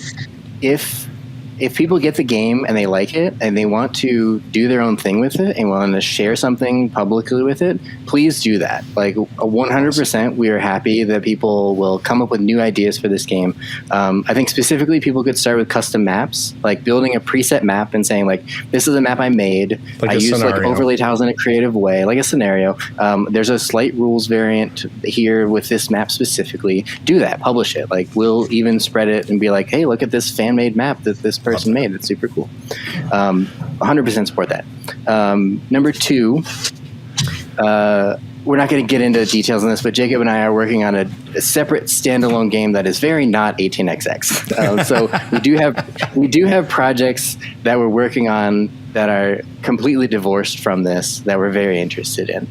if people get the game and they like it and they want to do their own thing with it and want to share something publicly with it, please do that. Like 100%, we are happy that people will come up with new ideas for this game. I think specifically people could start with custom maps, like building a preset map and saying like, this is a map I made. Like I use like overlay tiles in a creative way, like a scenario. There's a slight rules variant here with this map specifically. Do that, publish it. Like, we'll even spread it and be like, hey, look at this fan-made map that this person made. It's super cool. 100% support that. Number two, we're not going to get into details on this, but Jacob and I are working on a separate standalone game that is very not 18xx. So we do have projects that we're working on that are completely divorced from this that we're very interested in.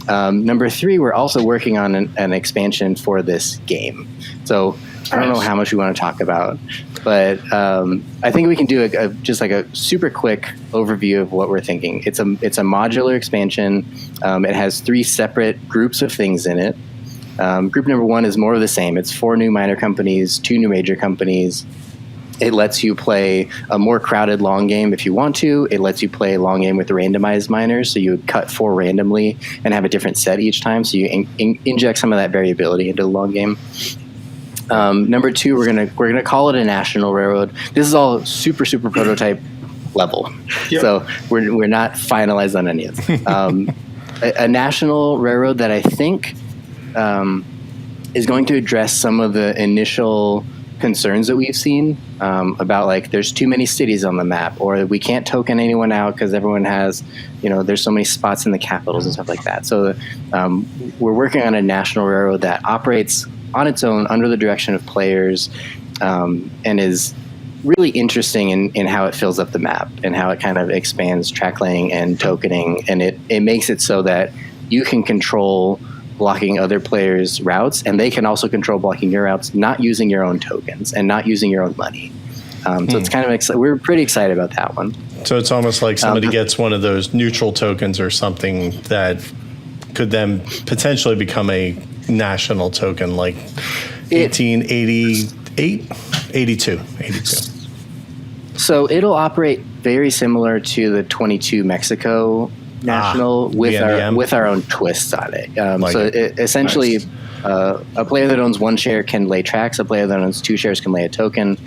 Number three, we're also working on an expansion for this game. So I don't know how much we want to talk about, but I think we can do just like a super quick overview of what we're thinking. It's a modular expansion. It has three separate groups of things in it. Group number one is more of the same. It's 4 new minor companies, 2 new major companies. It lets you play a more crowded long game if you want to. It lets you play a long game with randomized minors, so you would cut 4 randomly and have a different set each time, so you inject some of that variability into the long game. Number two, we're gonna call it a national railroad. This is all super prototype level, so we're not finalized on any of it. A national railroad that I think is going to address some of the initial concerns that we've seen about like there's too many cities on the map, or we can't token anyone out because everyone has, there's so many spots in the capitals and stuff like that. So we're working on a national railroad that operates on its own under the direction of players, and is really interesting in how it fills up the map and how it kind of expands track laying and tokening, and it makes it so that you can control blocking other players' routes, and they can also control blocking your routes, not using your own tokens and not using your own money. So it's kind of we're pretty excited about that one. So it's almost like somebody gets one of those neutral tokens or something that could then potentially become a national token, like 1888, 82. So it'll operate very similar to the 22 Mexico national with our own twists on it. Essentially, a player that owns 1 share can lay tracks. A player that owns 2 shares can lay a token.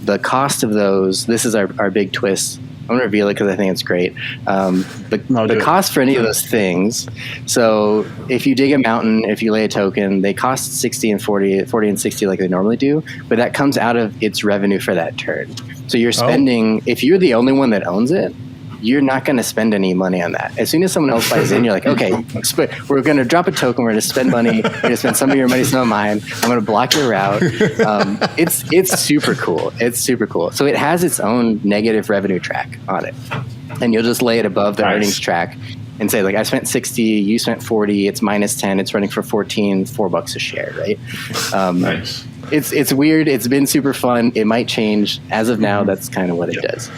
The cost of those, this is our big twist. I'm going to reveal it because I think it's great. The cost for any of those things. So if you dig a mountain, if you lay a token, they cost 60 and 40 and 60 like they normally do, but that comes out of its revenue for that turn. So you're spending, if you're the only one that owns it, you're not going to spend any money on that. As soon as someone else buys in, you're like, okay, we're going to drop a token. We're going to spend money. We're going to spend some of your money, some of mine. I'm going to block your route. It's super cool. It's super cool. So it has its own negative revenue track on it. And you'll just lay it above the earnings track and say, like, I spent 60, you spent 40, it's minus 10, it's running for 14, $4 a share, right? Nice. It's weird. It's been super fun. It might change. As of now, that's kind of what it does.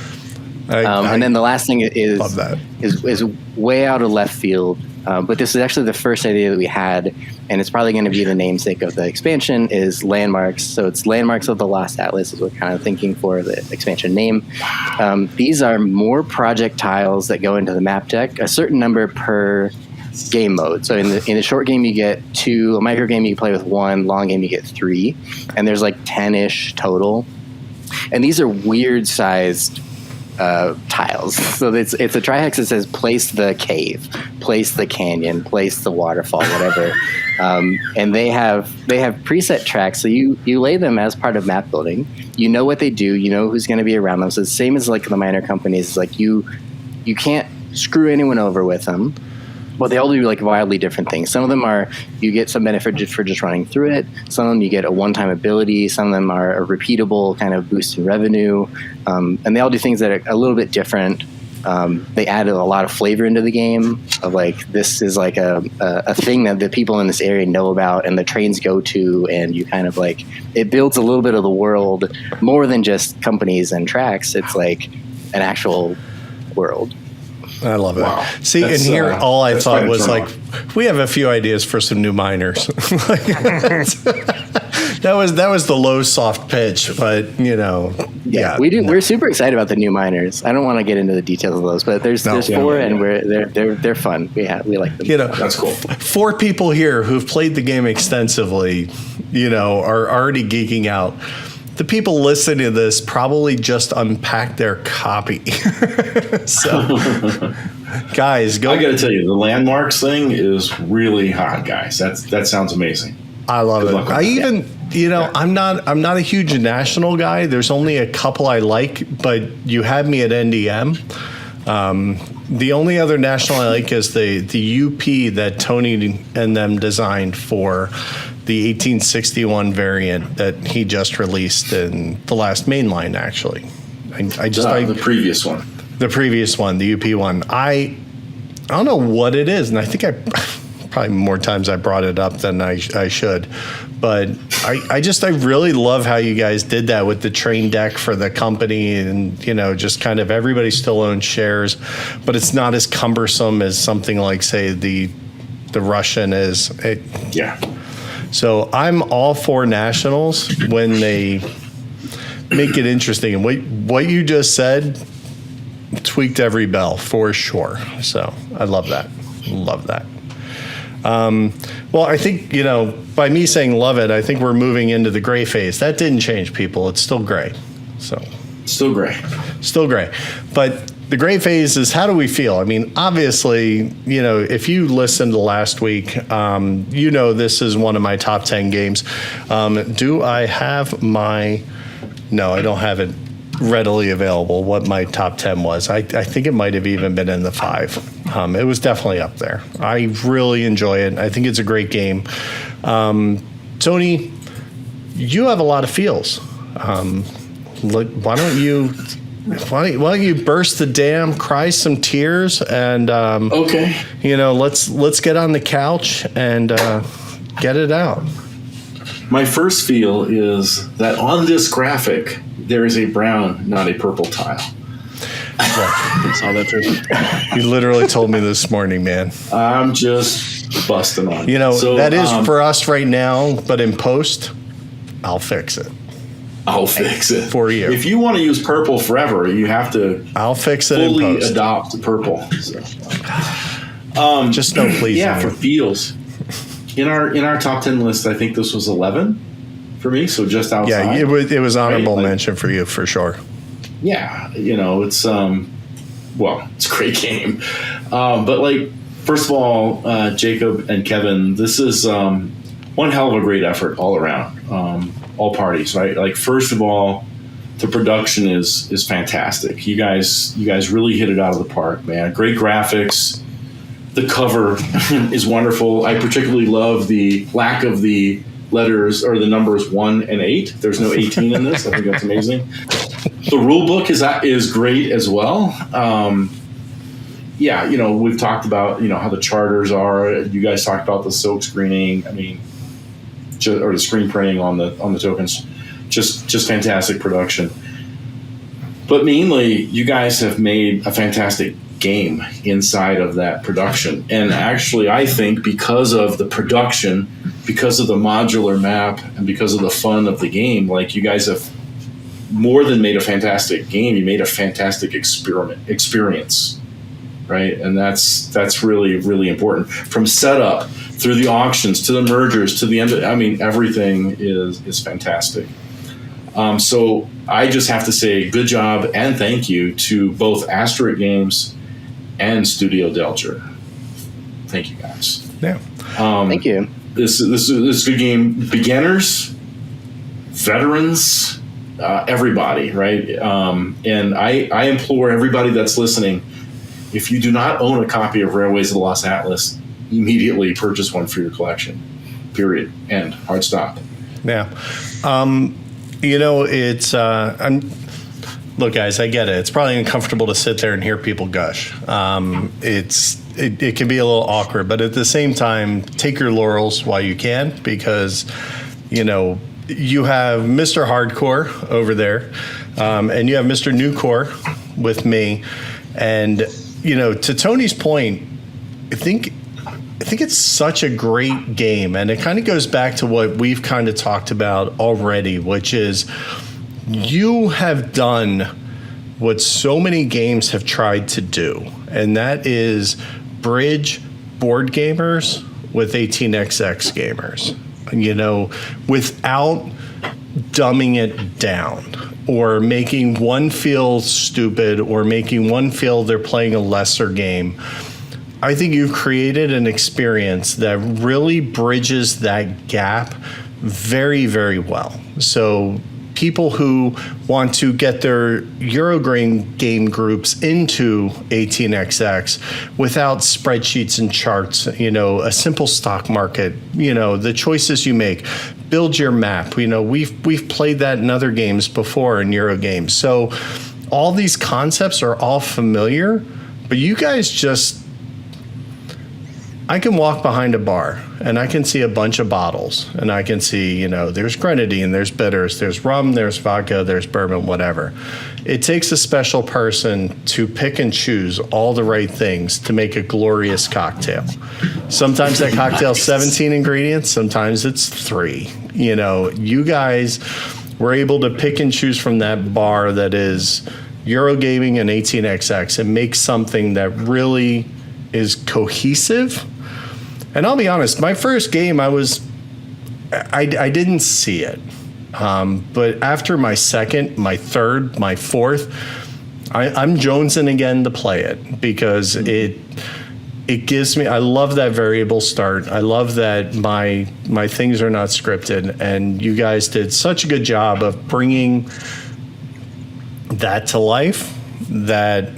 And then the last thing is way out of left field, but this is actually the first idea that we had, and it's probably going to be the namesake of the expansion, is Landmarks. So it's Landmarks of the Lost Atlas is what we're kind of thinking for the expansion name. These are more project tiles that go into the map deck, a certain number per game mode. So in the short game you get 2, a micro game you play with 1, long game you get 3, and there's like 10-ish total. And these are weird sized tiles. So it's a trihex that says place the cave, place the canyon, place the waterfall, whatever. And they have preset tracks. So you lay them as part of map building. You know what they do. You know who's going to be around them. So it's the same as like the minor companies. It's like you can't screw anyone over with them. Well, they all do like wildly different things. Some of them are you get some benefit for just running through it. Some of them you get a one-time ability. Some of them are a repeatable kind of boost in revenue. And they all do things that are a little bit different. They added a lot of flavor into the game of like, this is like a thing that the people in this area know about and the trains go to, and you kind of like, it builds a little bit of the world more than just companies and tracks. It's like an actual world. I love it. Wow. See, and here all I thought was like, we have a few ideas for some new miners. That was the low soft pitch, but yeah. We do. We're super excited about the new miners. I don't want to get into the details of those, but there's 4, and they're fun. We like them. That's cool. 4 people here who've played the game extensively, are already geeking out. The people listening to this probably just unpacked their copy. So, guys, go. I got to tell you, the Landmarks thing is really hot, guys. That sounds amazing. I love it. I even, I'm not a huge national guy. There's only a couple I like, but you had me at NDM. The only other national I like is the UP that Tony and them designed for the 1861 variant that he just released in the last mainline, actually. The previous one. The previous one, the UP one. I don't know what it is, and I think probably more times I brought it up than I should. But I really love how you guys did that with the train deck for the company, and just kind of everybody still owns shares, but it's not as cumbersome as something like, say, the Russian is. Yeah. So I'm all for nationals when they make it interesting. And what you just said tweaked every bell for sure. So I love that. Love that. Well, I think, by me saying love it, I think we're moving into the gray phase. That didn't change, people. It's still gray. So still gray. Still gray. But the gray phase is, how do we feel? I mean, obviously, if you listened to last week, this is one of my top 10 games. Do I have no, I don't have it readily available, what my top 10 was. I think it might have even been in the 5. It was definitely up there. I really enjoy it. I think it's a great game. Tony, you have a lot of feels. Why don't you burst the dam, cry some tears, and okay. Let's get on the couch and get it out. My first feel is that on this graphic, there is a brown, not a purple tile. Saw that too. You literally told me this morning, man. I'm just busting on you. That is for us right now, but in post, I'll fix it. I'll fix it for you. If you want to use purple forever, you have to. I'll fix it. Fully in post. Adopt purple. So. Just no please. Yeah, for feels. In our top 10 list, I think this was 11 for me. So just outside. Yeah, it was honorable mention for you for sure. Yeah, it's it's a great game. But first of all, Jacob and Kevin, this is one hell of a great effort all around. All parties, right? First of all, the production is fantastic. You guys really hit it out of the park, man. Great graphics. The cover is wonderful. I particularly love the lack of the letters or the numbers 1 and 8. There's no 18 in this. I think that's amazing. The rule book is great as well. We've talked about how the charters are. You guys talked about the silk screening. Or the screen printing on the tokens. Just fantastic production. But mainly, you guys have made a fantastic game inside of that production. And actually, I think because of the production, because of the modular map, and because of the fun of the game, you guys have more than made a fantastic game. You made a fantastic experience, right? And that's really, really important. From setup through the auctions to the mergers to the end. Everything is fantastic. So I just have to say good job and thank you to both Asteroid Games and Studio Delger. Thank you, guys. Yeah. Thank you. This is a good game. Beginners, veterans, everybody, right? And I implore everybody that's listening, if you do not own a copy of Railways of the Lost Atlas, immediately purchase one for your collection. Period. End. Hard stop. Yeah. It's look, guys, I get it. It's probably uncomfortable to sit there and hear people gush. It can be a little awkward, but at the same time, take your laurels while you can, because you have Mr. Hardcore over there, and you have Mr. Newcore with me, and to Tony's point, I think it's such a great game, and it kind of goes back to what we've kind of talked about already, which is you have done what so many games have tried to do, and that is bridge board gamers with 18xx gamers, without dumbing it down or making one feel stupid or making one feel they're playing a lesser game. I think you've created an experience that really bridges that gap very, very well. So people who want to get their Eurogame game groups into 18xx without spreadsheets and charts, a simple stock market, the choices you make, build your map. We've played that in other games before in Eurogames. So all these concepts are all familiar, but you guys I can walk behind a bar and I can see a bunch of bottles and I can see, there's grenadine, there's bitters, there's rum, there's vodka, there's bourbon, whatever. It takes a special person to pick and choose all the right things to make a glorious cocktail. Sometimes that cocktail's 17 ingredients, sometimes it's 3. You guys were able to pick and choose from that bar that is Eurogaming and 18xx and make something that really is cohesive. And I'll be honest, my first game, I didn't see it. But after my second, my third, my fourth, I'm jonesing again to play it because it gives me, I love that variable start. I love that my things are not scripted. And you guys did such a good job of bringing that to life that...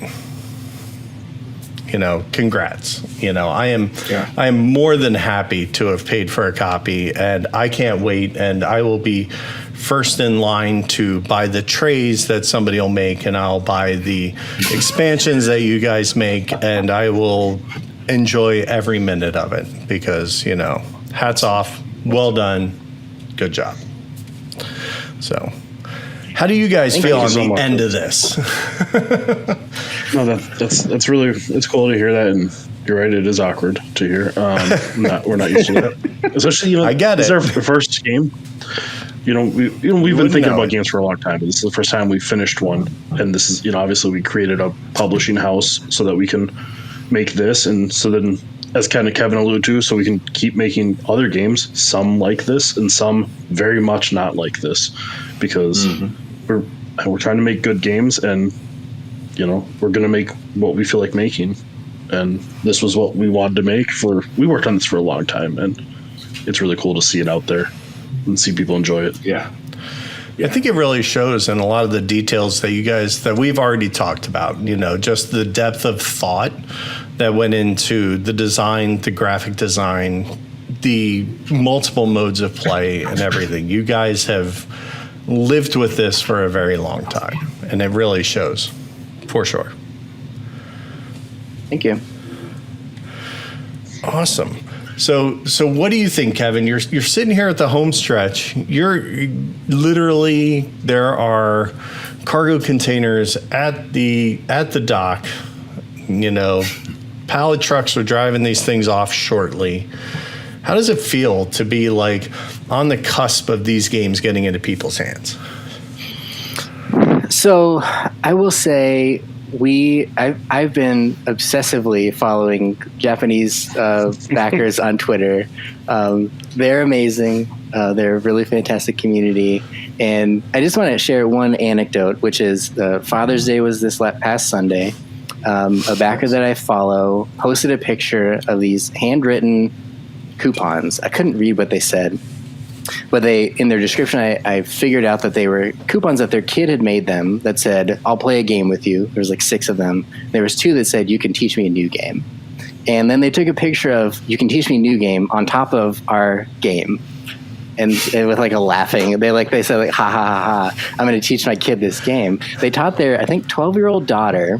congrats. I am more than happy to have paid for a copy, and I can't wait. And I will be first in line to buy the trays that somebody will make, and I'll buy the expansions that you guys make, and I will enjoy every minute of it because, hats off, well done, good job. So, How do you guys feel on the end of this? No, that's really, it's cool to hear that, and you're right, it is awkward to hear. We're not used to that, especially I get it's it. our first game. We've been thinking about games for a long time, but this is the first time we finished one, and this is obviously we created a publishing house so that we can make this, and so then, as kind of Kevin alluded to, so we can keep making other games, some like this and some very much not like this, because we're trying to make good games, and we're going to make what we feel like making, and this was what we wanted to make. We worked on this for a long time, and it's really cool to see it out there and see people enjoy it. Yeah. I think it really shows in a lot of the details that we've already talked about, just the depth of thought that went into the design, the graphic design, the multiple modes of play and everything. You guys have lived with this for a very long time, and it really shows, for sure. Thank you. Awesome. So what do you think, Kevin? You're sitting here at the home stretch. You're literally, there are cargo containers at the dock. Pallet trucks are driving these things off shortly. How does it feel to be like on the cusp of these games getting into people's hands? So I will say I've been obsessively following Japanese backers on Twitter. They're amazing. They're a really fantastic community. And I just want to share one anecdote, which is Father's Day was this past Sunday. A backer that I follow posted a picture of these handwritten coupons. I couldn't read what they said, but in their description, I figured out that they were coupons that their kid had made them that said, "I'll play a game with you." There's like 6 of them. There was 2 that said, "You can teach me a new game." And then they took a picture of "You can teach me a new game" on top of our game. And with like a laughing, they said like, "Ha ha ha ha, I'm going to teach my kid this game." They taught their, I think, 12-year-old daughter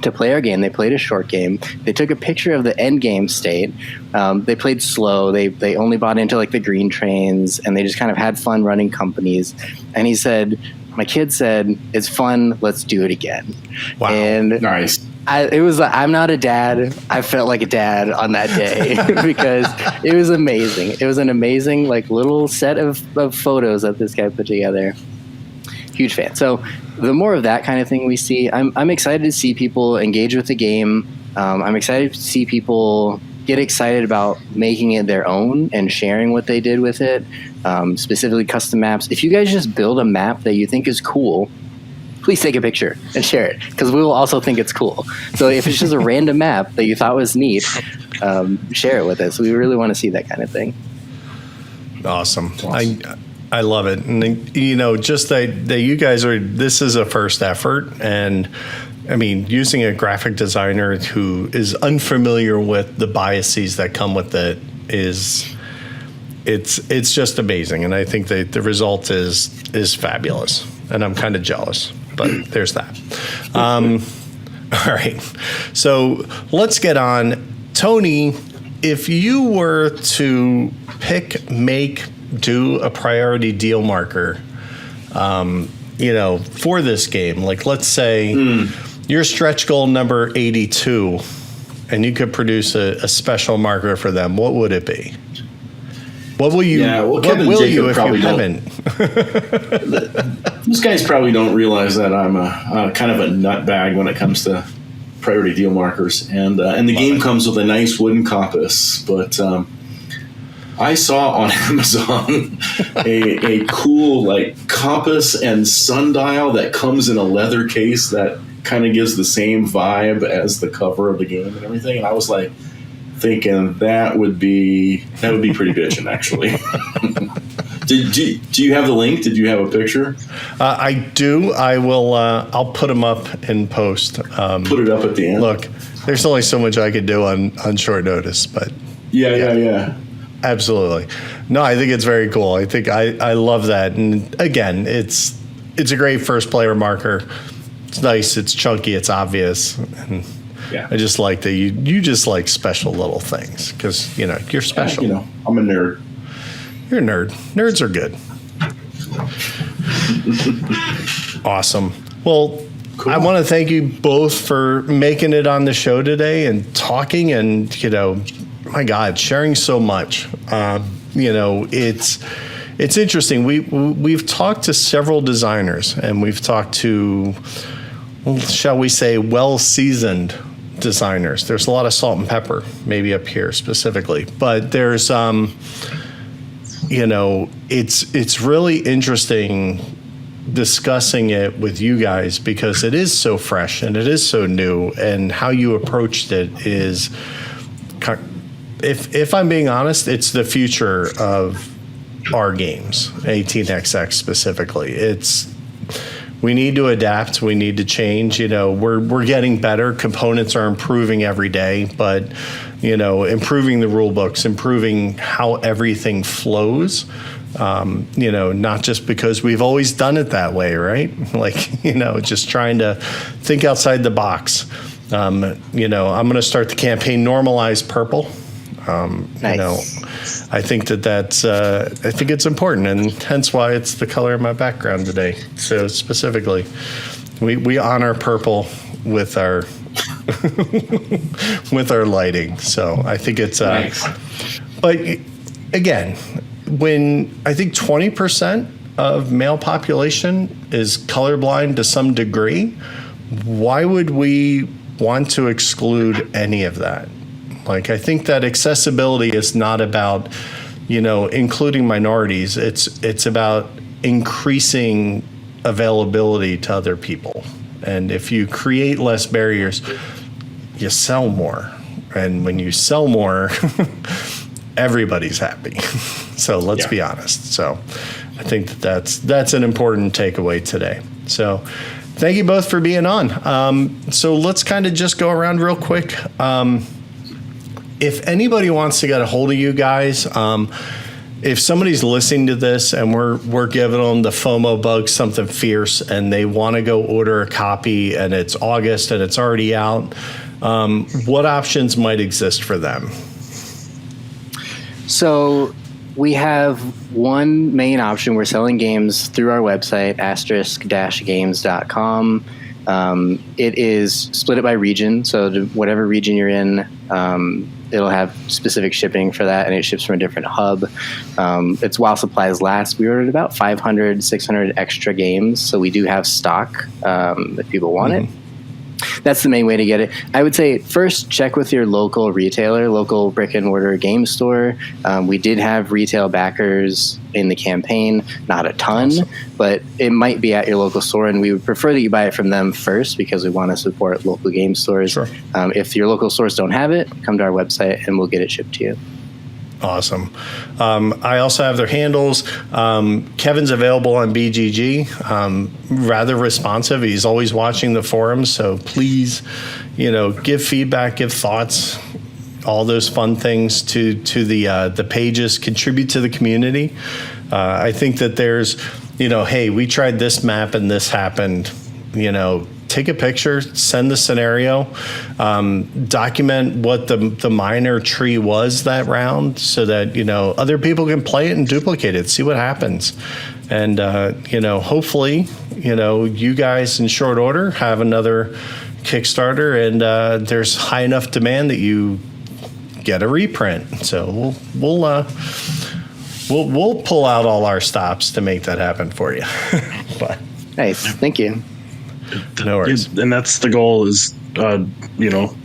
to play our game. They played a short game. They took a picture of the end game state. They played slow. They only bought into like the green trains, and they just kind of had fun running companies. And he said, "My kid said, it's fun. Let's do it again." Wow. And Nice. I'm not a dad. I felt like a dad on that day because it was amazing. It was an amazing like little set of photos that this guy put together. Huge fan. So the more of that kind of thing we see, I'm excited to see people engage with the game. I'm excited to see people get excited about making it their own and sharing what they did with it, specifically custom maps. If you guys just build a map that you think is cool, please take a picture and share it, because we will also think it's cool. So if it's just a random map that you thought was neat, share it with us. We really want to see that kind of thing. Awesome. I love it. And, just that you guys this is a first effort. And I mean, using a graphic designer who is unfamiliar with the biases that come with it it's just amazing. And I think that the result is fabulous. And I'm kind of jealous, but there's that. All right. So let's get on. Tony, if you were to do a priority deal marker, for this game, like let's say your stretch goal number 82, and you could produce a special marker for them, what would it be? What will you? Yeah, well, what Kevin will and you Jacob if you probably haven't? These guys probably don't realize that I'm a kind of a nutbag when it comes to priority deal markers, and the game comes with a nice wooden compass, but. I saw on Amazon a cool like compass and sundial that comes in a leather case that kind of gives the same vibe as the cover of the game and everything. And I was like thinking that would be pretty bitchin', actually. Do you have the link? Did you have a picture? I do. I will. I'll put them up in post. Put it up at the end. Look, there's only so much I could do on short notice, but yeah. Absolutely. No, I think it's very cool. I think I love that. And again, it's a great first player marker. It's nice. It's chunky. It's obvious. And yeah. I just like that you just like special little things because, you're special. I'm a nerd. You're a nerd. Nerds are good. Awesome. Well, cool. I want to thank you both for making it on the show today and talking and, my God, sharing so much. It's interesting. We've talked to several designers, and we've talked to, shall we say, well-seasoned designers. There's a lot of salt and pepper, maybe up here specifically, but there's, it's really interesting discussing it with you guys because it is so fresh and it is so new, and how you approached it is, if I'm being honest, it's the future of our games, 18xx specifically. We need to adapt. We need to change. We're getting better. Components are improving every day, but improving the rule books, improving how everything flows. Not just because we've always done it that way, right? Just trying to think outside the box. I'm going to start the campaign Normalize Purple. Nice. I think that's I think it's important, and hence why it's the color of my background today. So specifically, we honor purple with our with our lighting. So I think it's nice. But again, when I think 20% of male population is colorblind to some degree, why would we want to exclude any of that? I think that accessibility is not about, including minorities. It's about increasing availability to other people. And if you create less barriers, you sell more. And when you sell more, everybody's happy. So let's be honest. So I think that's an important takeaway today. So thank you both for being on. So let's kind of just go around real quick. If anybody wants to get a hold of you guys, if somebody's listening to this and we're giving them the FOMO bug, something fierce, and they want to go order a copy and it's August and it's already out, what options might exist for them? So we have one main option. We're selling games through our website, *games.com. It is split it by region. So whatever region you're in, it'll have specific shipping for that, and it ships from a different hub. It's while supplies last. We ordered about 500, 600 extra games, so we do have stock if people want it. That's the main way to get it. I would say first check with your local retailer, local brick and mortar game store. We did have retail backers in the campaign, not a ton, but it might be at your local store, and we would prefer that you buy it from them first because we want to support local game stores. Sure. If your local stores don't have it, come to our website and we'll get it shipped to you. Awesome. I also have their handles. Kevin's available on BGG, rather responsive. He's always watching the forums. So please, give feedback, give thoughts, all those fun things to the pages, contribute to the community. I think that there's, hey, we tried this map and this happened, take a picture, send the scenario, document what the minor tree was that round so that, other people can play it and duplicate it, see what happens. And, hopefully, you guys in short order have another Kickstarter and there's high enough demand that you get a reprint. So we'll pull out all our stops to make that happen for you. But nice. Thank you. No worries. And that's the goal is,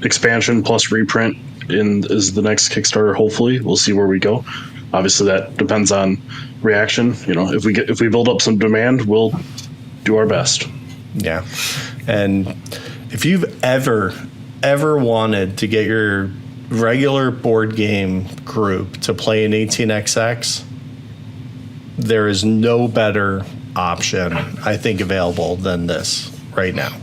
expansion plus reprint is the next Kickstarter. Hopefully we'll see where we go. Obviously that depends on reaction. If we build up some demand, we'll do our best. Yeah. And if you've ever wanted to get your regular board game group to play an 18xx, there is no better option, I think, available than this right now.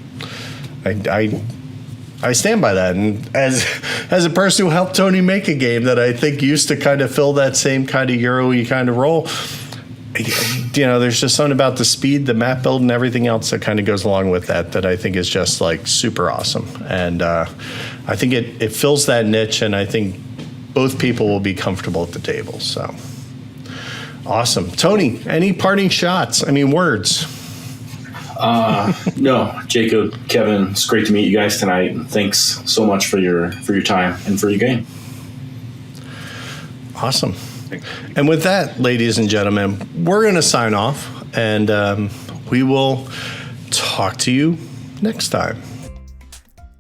I stand by that, and as a person who helped Tony make a game that I think used to kind of fill that same kind of Euro-y kind of role, there's just something about the speed, the map build, and everything else that kind of goes along with that I think is just like super awesome. And I think it fills that niche, and I think both people will be comfortable at the table. So Awesome. Tony, any parting shots? I mean, words? No, Jacob, Kevin, it's great to meet you guys tonight. Thanks so much for your time and for your game. Awesome. And with that, ladies and gentlemen, we're going to sign off, and we will talk to you next time.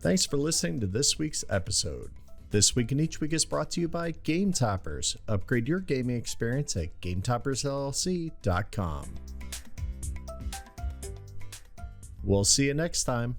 Thanks for listening to this week's episode. This Week and Each Week is brought to you by Game Toppers. Upgrade your gaming experience at GameToppersLLC.com. We'll see you next time.